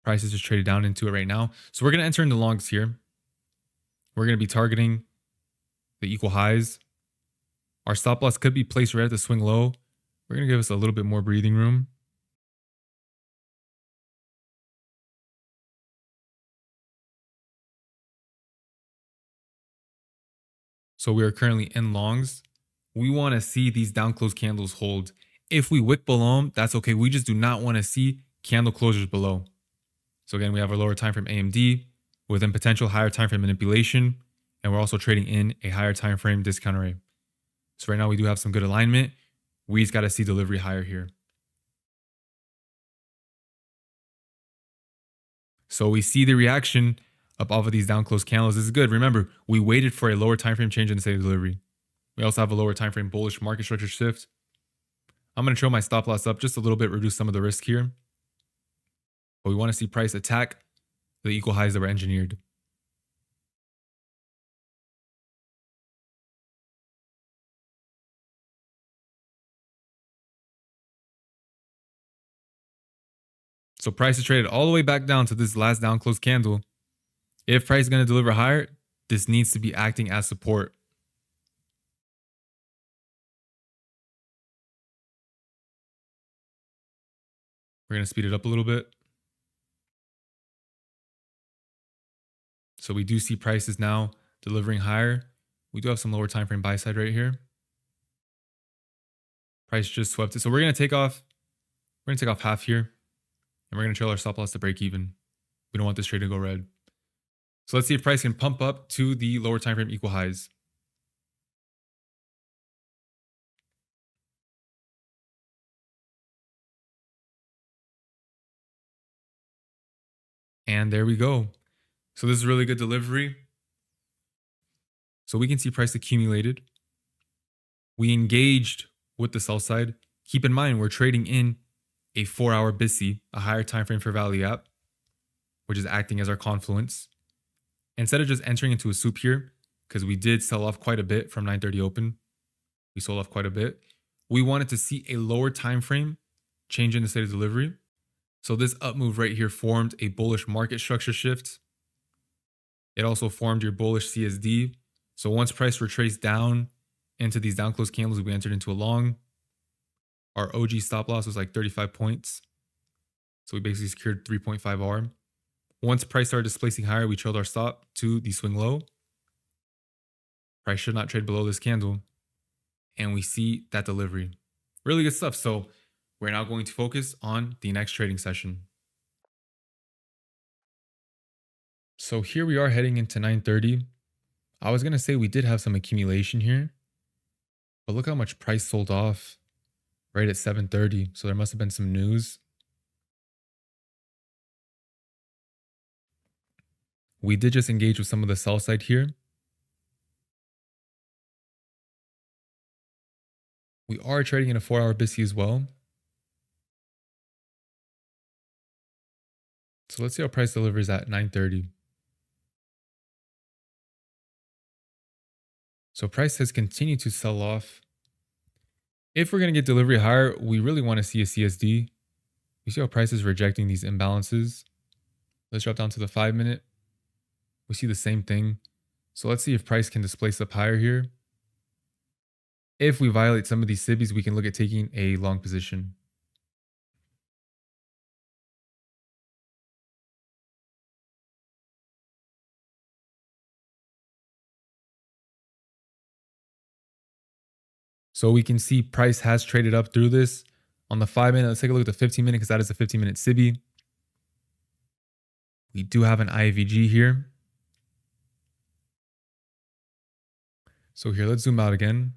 Price is just traded down into it right now. So we're going to enter into longs here. We're going to be targeting the equal highs. Our stop loss could be placed right at the swing low. We're going to give us a little bit more breathing room. So we are currently in longs. We want to see these down close candles hold. If we wick below them, that's okay. We just do not want to see candle closures below. So again, we have our lower time frame AMD within potential higher time frame manipulation, and we're also trading in a higher time frame discount array. So right now we do have some good alignment. We just got to see delivery higher here. So we see the reaction up off of these down close candles. This is good. Remember, we waited for a lower time frame change in the state of delivery. We also have a lower time frame bullish market structure shift. I'm going to trail my stop loss up just a little bit, reduce some of the risk here. But we want to see price attack the equal highs that were engineered. So price is traded all the way back down to this last down close candle. If price is going to deliver higher, this needs to be acting as support. We're going to speed it up a little bit. So we do see prices now delivering higher. We do have some lower time frame buy side right here. Price just swept it. So we're going to take off. We're going to take off half here. And we're going to trail our stop loss to break even. We don't want this trade to go red. So let's see if price can pump up to the lower time frame equal highs. And there we go. So this is really good delivery. So we can see price accumulated. We engaged with the sell side. Keep in mind, we're trading in a 4-hour BISI, a higher time frame for value app, which is acting as our confluence. Instead of just entering into a soup here, because we did sell off quite a bit from 9:30 open, we sold off quite a bit. We wanted to see a lower time frame change in the state of delivery. So this up move right here formed a bullish market structure shift. It also formed your bullish CSD. So once price retraced down into these down close candles, we entered into a long. Our OG stop loss was like 35 points. So we basically secured 3.5 R. Once price started displacing higher, we trailed our stop to the swing low. Price should not trade below this candle. And we see that delivery. Really good stuff. So we're now going to focus on the next trading session. So here we are heading into 9:30. I was going to say we did have some accumulation here, but look how much price sold off right at 7:30. So there must have been some news. We did just engage with some of the sell side here. We are trading in a 4-hour BISI as well. So let's see how price delivers at 9:30. So price has continued to sell off. If we're going to get delivery higher, we really want to see a CSD. We see how price is rejecting these imbalances. Let's drop down to the 5-minute. We see the same thing. So let's see if price can displace up higher here. If we violate some of these SIBIs, we can look at taking a long position. So we can see price has traded up through this. On the 5-minute, let's take a look at the 15-minute because that is a 15-minute SIBI. We do have an IVG here. So here, let's zoom out again.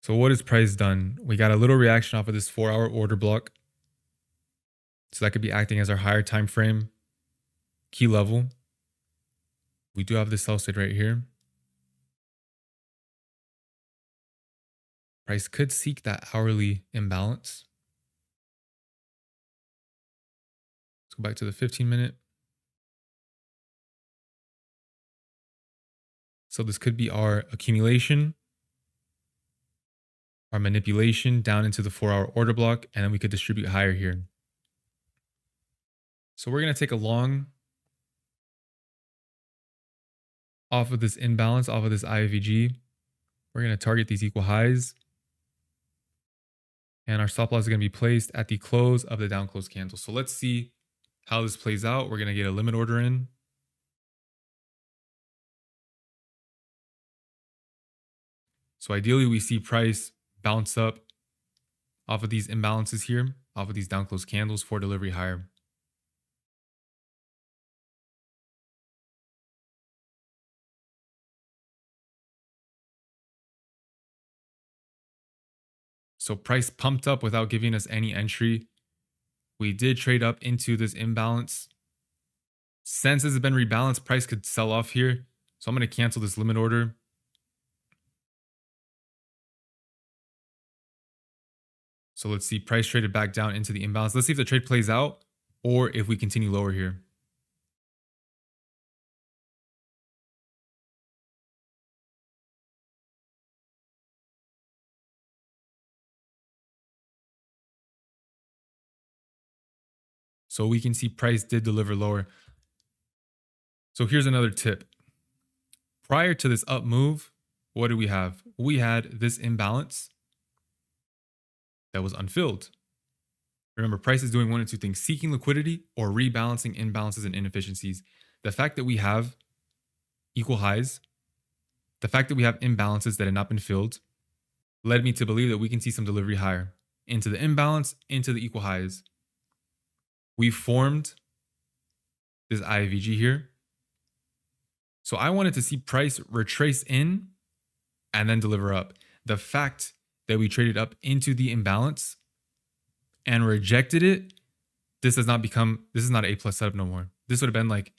So what has price done? We got a little reaction off of this 4-hour order block. So that could be acting as our higher time frame key level. We do have this sell side right here. Price could seek that hourly imbalance. Let's go back to the 15-minute. So this could be our accumulation, our manipulation down into the 4-hour order block, and then we could distribute higher here. So we're going to take a long off of this imbalance, off of this IVG. We're going to target these equal highs. And our stop loss is going to be placed at the close of the down close candle. So let's see how this plays out. We're going to get a limit order in. So ideally, we see price bounce up off of these imbalances here, off of these down close candles for delivery higher. So price pumped up without giving us any entry. We did trade up into this imbalance. Since this has been rebalanced, price could sell off here. So I'm going to cancel this limit order. So let's see, price traded back down into the imbalance. Let's see if the trade plays out or if we continue lower here. So we can see price did deliver lower. So here's another tip. Prior to this up move, what did we have? We had this imbalance that was unfilled. Remember, price is doing one of two things: seeking liquidity or rebalancing imbalances and inefficiencies. The fact that we have equal highs, the fact that we have imbalances that had not been filled, led me to believe that we can see some delivery higher into the imbalance, into the equal highs. We formed this IVG here. So I wanted to see price retrace in and then deliver up. The fact that we traded up into the imbalance and rejected it, this is not an A plus setup no more. This would have been like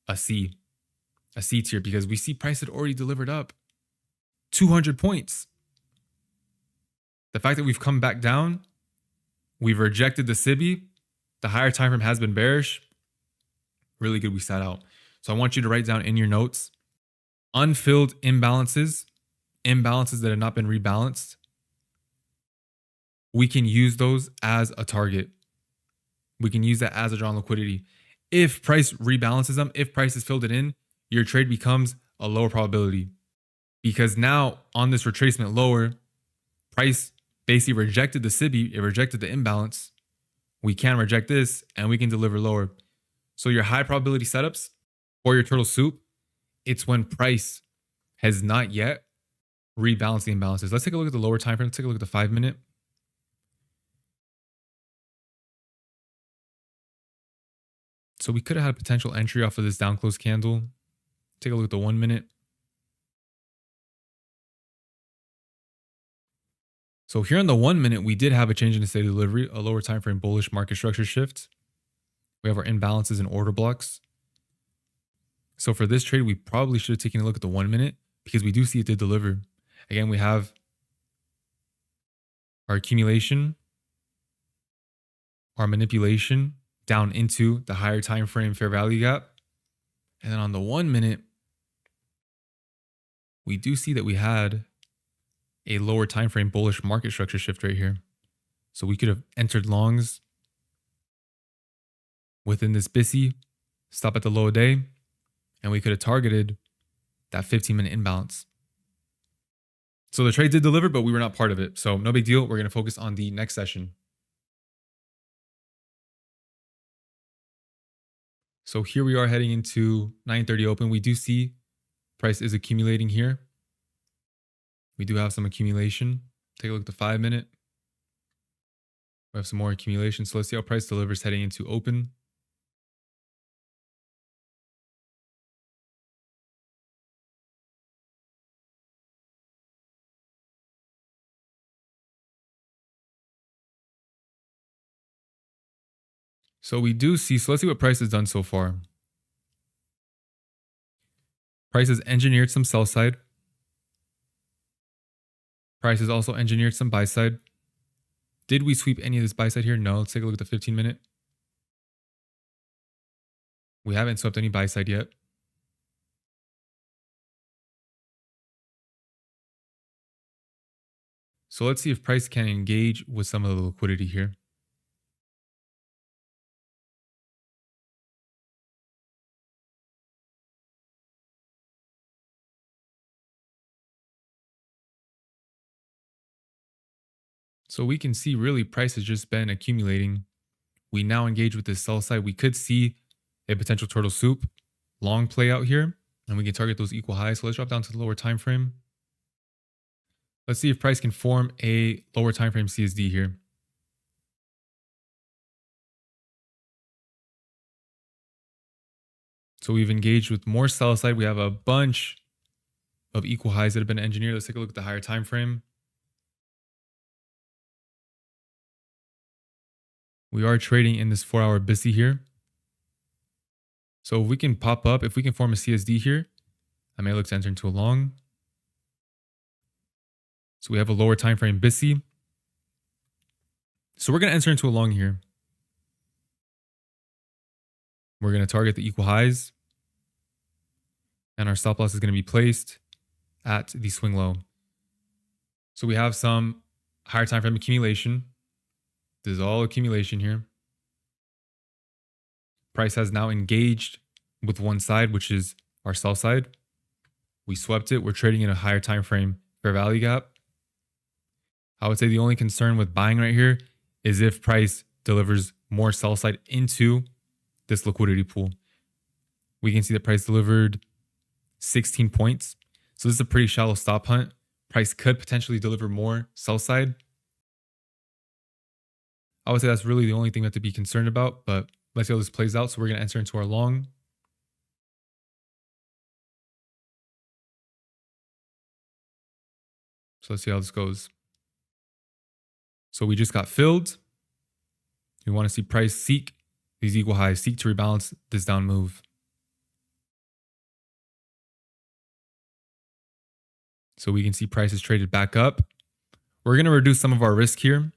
a C tier, because we see price had already delivered up 200 points. The fact that we've come back down, we've rejected the SIBI, the higher time frame has been bearish. Really good we sat out. So I want you to write down in your notes, unfilled imbalances that have not been rebalanced. We can use those as a target. We can use that as a draw on liquidity. If price rebalances them, if price has filled it in, your trade becomes a lower probability. Because now on this retracement lower, price basically rejected the SIBI, it rejected the imbalance. We can reject this and we can deliver lower. So your high probability setups for your turtle soup, it's when price has not yet rebalanced the imbalances. Let's take a look at the lower time frame. Let's take a look at the 5 minute. So we could have had a potential entry off of this down close candle. Take a look at the 1 minute. So here on the 1 minute, we did have a change in the state of delivery, a lower time frame bullish market structure shift. We have our imbalances and order blocks. So for this trade, we probably should have taken a look at the 1 minute, because we do see it did deliver. Again, we have our accumulation, our manipulation down into the higher time frame fair value gap. And then on the 1 minute, we do see that we had a lower time frame bullish market structure shift right here. So we could have entered longs within this BISI, stop at the low day, and we could have targeted that 15-minute imbalance. So the trade did deliver, but we were not part of it. So no big deal. We're going to focus on the next session. So here we are heading into 9:30 open. We do see price is accumulating here. We do have some accumulation. Take a look at the 5 minute. We have some more accumulation. So let's see how price delivers heading into open. So we do see, so let's see what price has done so far. Price has engineered some sell side. Price has also engineered some buy side. Did we sweep any of this buy side here? No. Let's take a look at the 15 minute. We haven't swept any buy side yet. So let's see if price can engage with some of the liquidity here. So we can see really price has just been accumulating. We now engage with this sell side. We could see a potential turtle soup long play out here, and we can target those equal highs. So let's drop down to the lower time frame. Let's see if price can form a lower time frame CSD here. So we've engaged with more sell side. We have a bunch of equal highs that have been engineered. Let's take a look at the higher time frame. We are trading in this 4-hour BISI here. So if we can pop up, if we can form a CSD here, I may look to enter into a long. So we have a lower time frame BISI. So we're going to enter into a long here. We're going to target the equal highs. And our stop loss is going to be placed at the swing low. So we have some higher time frame accumulation. This is all accumulation here. Price has now engaged with one side, which is our sell side. We swept it. We're trading in a higher time frame fair value gap. I would say the only concern with buying right here is if price delivers more sell side into this liquidity pool. We can see that price delivered 16 points. So this is a pretty shallow stop hunt. Price could potentially deliver more sell side. I would say that's really the only thing we have to be concerned about, but let's see how this plays out. So we're going to enter into our long. So let's see how this goes. So we just got filled. We want to see price seek these equal highs, seek to rebalance this down move. So we can see prices traded back up. We're going to reduce some of our risk here.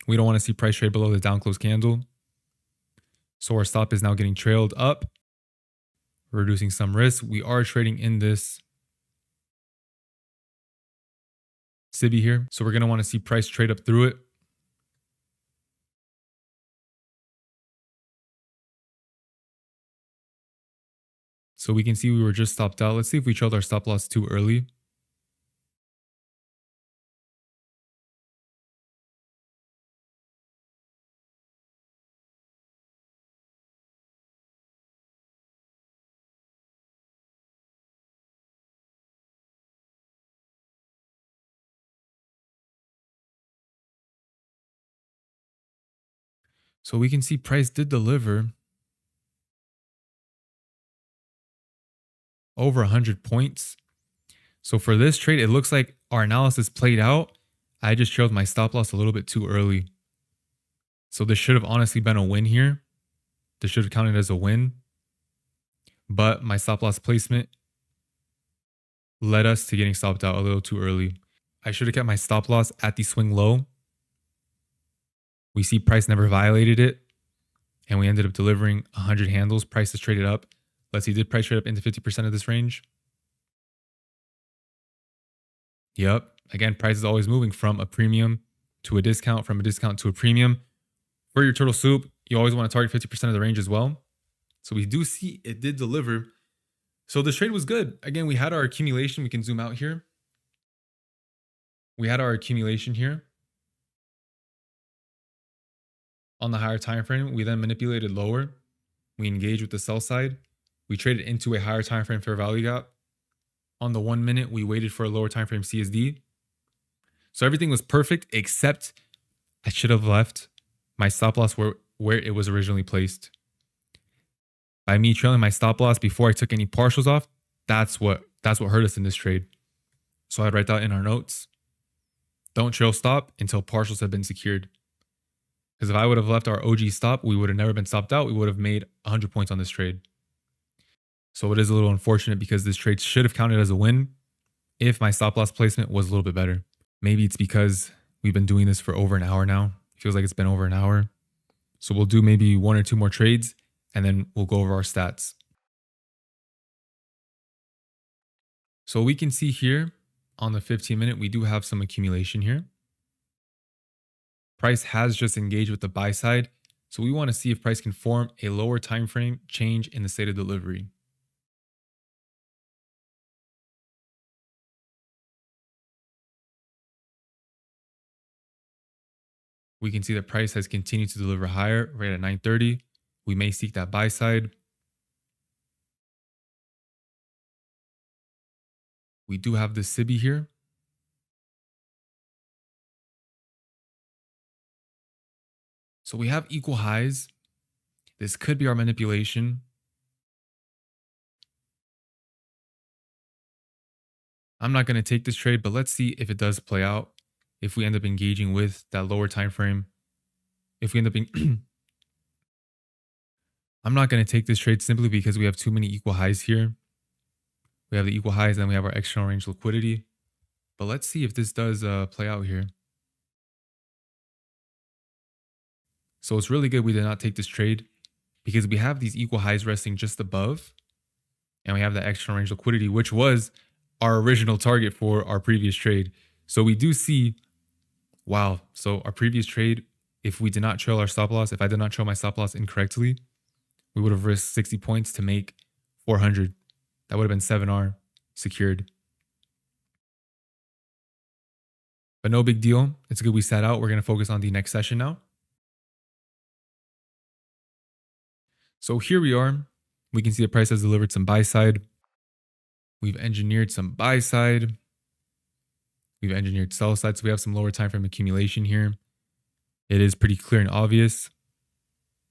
We don't want to see price trade below the down close candle. So our stop is now getting trailed up. We're reducing some risk. We are trading in this SIBI here. So we're going to want to see price trade up through it. So we can see we were just stopped out. Let's see if we trailed our stop loss too early. So we can see price did deliver over 100 points. So for this trade, it looks like our analysis played out. I just trailed my stop loss a little bit too early. So this should have honestly been a win here. This should have counted as a win. But my stop loss placement led us to getting stopped out a little too early. I should have kept my stop loss at the swing low. We see price never violated it. And we ended up delivering 100 handles. Price is traded up. Let's see, did price trade up into 50% of this range? Yep. Again, price is always moving from a premium to a discount, from a discount to a premium. For your turtle soup, you always want to target 50% of the range as well. So we do see it did deliver. So the trade was good. Again, we had our accumulation. We can zoom out here. We had our accumulation here on the higher time frame. We then manipulated lower. We engaged with the sell side. We traded into a higher time frame fair value gap. On the 1 minute, we waited for a lower time frame CSD. So everything was perfect, except I should have left my stop loss where it was originally placed. By me trailing my stop loss before I took any partials off, that's what hurt us in this trade. So I'd write that in our notes. Don't trail stop until partials have been secured. Because if I would have left our OG stop, we would have never been stopped out. We would have made 100 points on this trade. So it is a little unfortunate because this trade should have counted as a win if my stop loss placement was a little bit better. Maybe it's because we've been doing this for over an hour now. It feels like it's been over an hour. So we'll do maybe 1 or 2 more trades and then we'll go over our stats. So we can see here on the 15-minute, we do have some accumulation here. Price has just engaged with the buy side. So we want to see if price can form a lower time frame change in the state of delivery. We can see that price has continued to deliver higher right at 9:30. We may seek that buy side. We do have the SIBI here. So we have equal highs. This could be our manipulation. I'm not going to take this trade, but let's see if it does play out. If we end up engaging with that lower time frame, if we end up being I'm not going to take this trade simply because we have too many equal highs here. We have the equal highs and we have our external range liquidity. But let's see if this does play out here. So it's really good we did not take this trade because we have these equal highs resting just above. And we have the external range liquidity, which was our original target for our previous trade. So we do see, wow. So our previous trade, if we did not trail our stop loss, if I did not trail my stop loss incorrectly, we would have risked 60 points to make 400. That would have been 7R secured. But no big deal. It's good we sat out. We're going to focus on the next session now. So here we are. We can see the price has delivered some buy side. We've engineered some buy side. We've engineered sell side. So we have some lower time frame accumulation here. It is pretty clear and obvious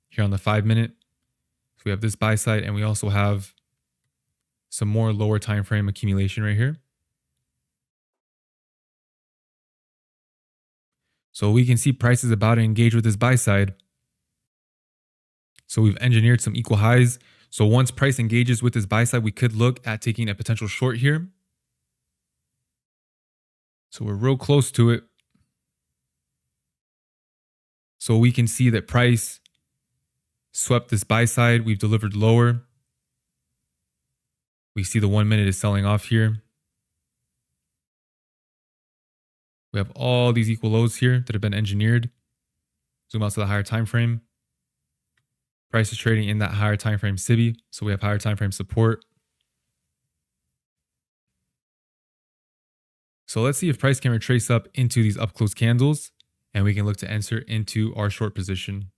here on the 5-minute. So we have this buy side and we also have some more lower time frame accumulation right here. So we can see price is about to engage with this buy side. So we've engineered some equal highs. So once price engages with this buy side, we could look at taking a potential short here. So we're real close to it. So we can see that price swept this buy side. We've delivered lower. We see the 1-minute is selling off here. We have all these equal lows here that have been engineered. Zoom out to the higher time frame. Price is trading in that higher time frame SIBI. So we have higher time frame support. So let's see if price can retrace up into these up close candles and we can look to enter into our short position.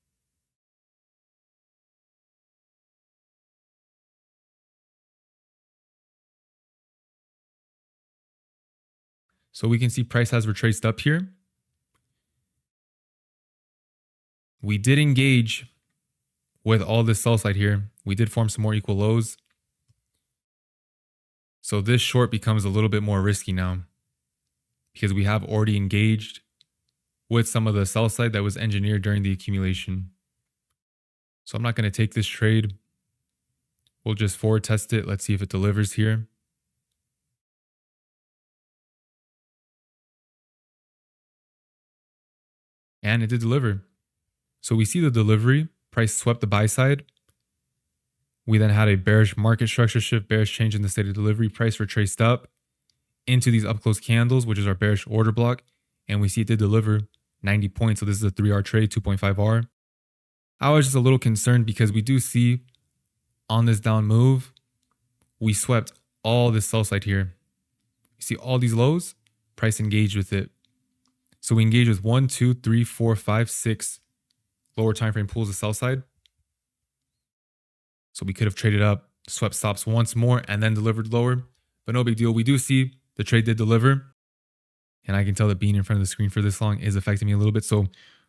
So we can see price has retraced up here. We did engage with all this sell side here. We did form some more equal lows. So this short becomes a little bit more risky now because we have already engaged with some of the sell side that was engineered during the accumulation. So I'm not going to take this trade. We'll just forward test it. Let's see if it delivers here. And it did deliver. So we see the delivery. Price swept the buy side. We then had a bearish market structure shift, bearish change in the state of delivery. Price retraced up into these up close candles, which is our bearish order block. And we see it did deliver 90 points. So this is a 3R trade, 2.5R. I was just a little concerned because we do see on this down move, we swept all this sell side here. You see all these lows, price engaged with it. So we engage with 1, 2, 3, 4, 5, 6 lower time frame pools of sell side. So we could have traded up, swept stops once more, and then delivered lower. But no big deal. We do see the trade did deliver. And I can tell that being in front of the screen for this long is affecting me a little bit. So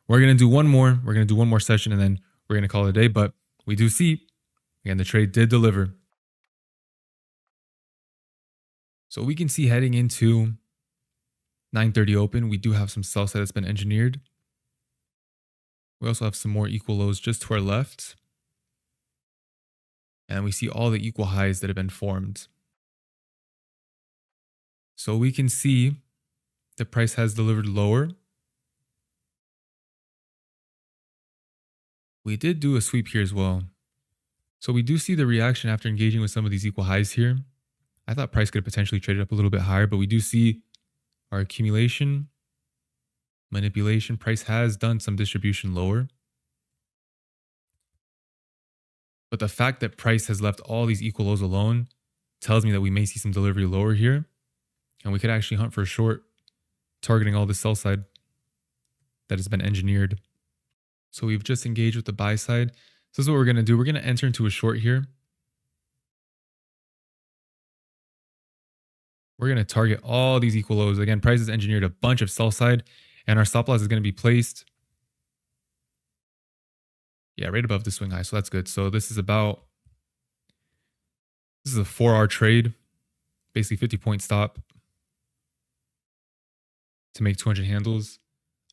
we're going to do one more. We're going to do one more session and then we're going to call it a day. But we do see, again, the trade did deliver. So we can see heading into 9:30 open, we do have some sell side that's been engineered. We also have some more equal lows just to our left. And we see all the equal highs that have been formed. So we can see the price has delivered lower. We did do a sweep here as well. So we do see the reaction after engaging with some of these equal highs here. I thought price could have potentially traded up a little bit higher, but we do see our accumulation, manipulation. Price has done some distribution lower. But the fact that price has left all these equal lows alone tells me that we may see some delivery lower here. And we could actually hunt for a short, targeting all the sell side that has been engineered. So we've just engaged with the buy side. So this is what we're going to do. We're going to enter into a short here. We're going to target all these equal lows. Again, price has engineered a bunch of sell side and our stop loss is going to be placed Yeah, right above the swing high. So that's good. So this is a 4-hour trade, basically 50-point stop to make 200 handles.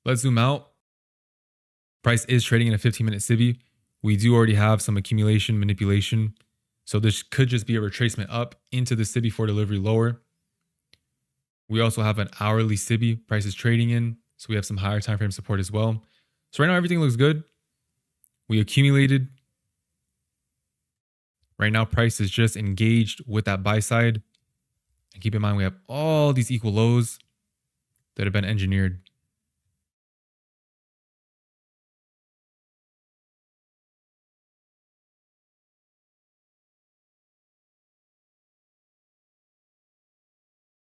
Let's zoom out. Price is trading in a 15-minute SIBI. We do already have some accumulation manipulation. So this could just be a retracement up into the SIBI for delivery lower. We also have an hourly SIBI price is trading in. So we have some higher time frame support as well. So right now everything looks good. We accumulated. Right now price is just engaged with that buy side. And keep in mind we have all these equal lows that have been engineered.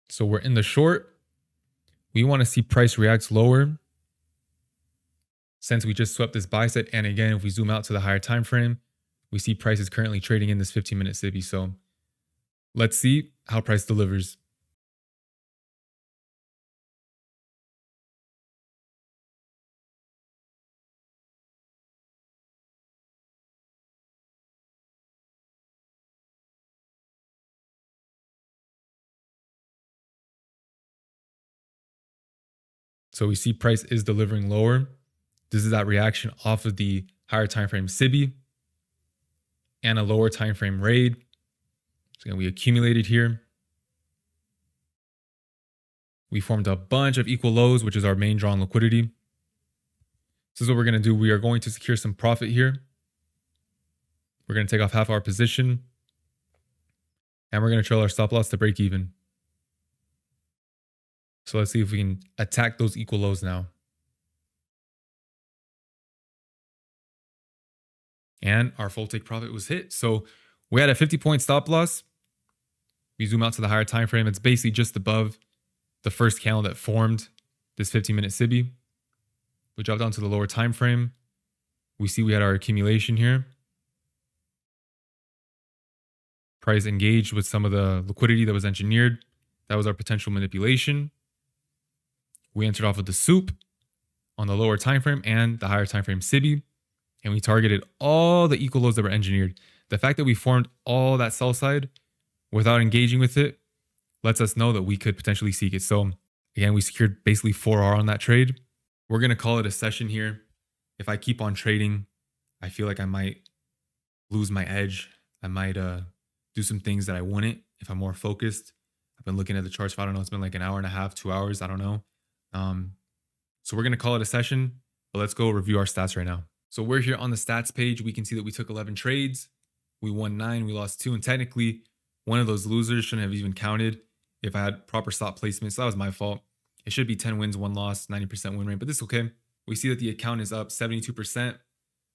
So we're in the short. We want to see price react lower since we just swept this buy set. And again, if we zoom out to the higher time frame, we see price is currently trading in this 15-minute SIBI. So let's see how price delivers. So we see price is delivering lower. This is that reaction off of the higher time frame SIBI and a lower time frame raid. So again, we accumulated here. We formed a bunch of equal lows, which is our main draw on liquidity. This is what we're going to do. We are going to secure some profit here. We're going to take off half our position. And we're going to trail our stop loss to break even. So let's see if we can attack those equal lows now. And our full take profit was hit. So we had a 50-point stop loss. We zoom out to the higher time frame. It's basically just above the first candle that formed this 15-minute SIBI. We drop down to the lower time frame. We see we had our accumulation here. Price engaged with some of the liquidity that was engineered. That was our potential manipulation. We entered off with the soup on the lower time frame and the higher time frame SIBI. And we targeted all the equal lows that were engineered. The fact that we formed all that sell side without engaging with it lets us know that we could potentially seek it. So again, we secured basically 4R on that trade. We're going to call it a session here. If I keep on trading, I feel like I might lose my edge. I might do some things that I wouldn't if I'm more focused. I've been looking at the charts for, I don't know, it's been like an hour and a half, 2 hours. I don't know. So we're going to call it a session, but let's go review our stats right now. So we're here on the stats page. We can see that we took 11 trades. We won 9, we lost 2. And technically, one of those losers shouldn't have even counted if I had proper stop placement. So that was my fault. It should be 10 wins, 1 loss, 90% win rate, but this is okay. We see that the account is up 72%.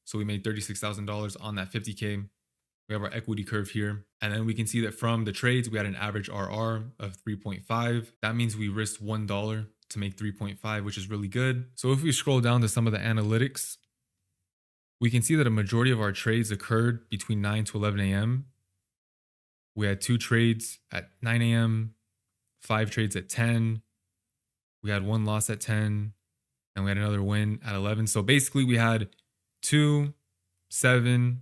So we made $36,000 on that 50K. We have our equity curve here. And then we can see that from the trades, we had an average RR of 3.5. That means we risked $1 to make 3.5, which is really good. So if we scroll down to some of the analytics, we can see that a majority of our trades occurred between 9 to 11 a.m. We had 2 trades at 9 a.m., 5 trades at 10. We had 1 loss at 10, and we had another win at 11. So basically we had 2, 7,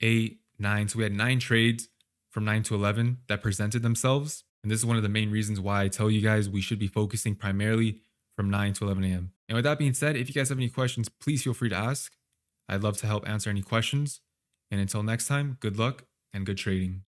8, 9. So we had 9 trades from 9 to 11 that presented themselves. And this is one of the main reasons why I tell you guys we should be focusing primarily from 9 to 11 a.m. And with that being said, if you guys have any questions, please feel free to ask. I'd love to help answer any questions. And until next time, good luck and good trading.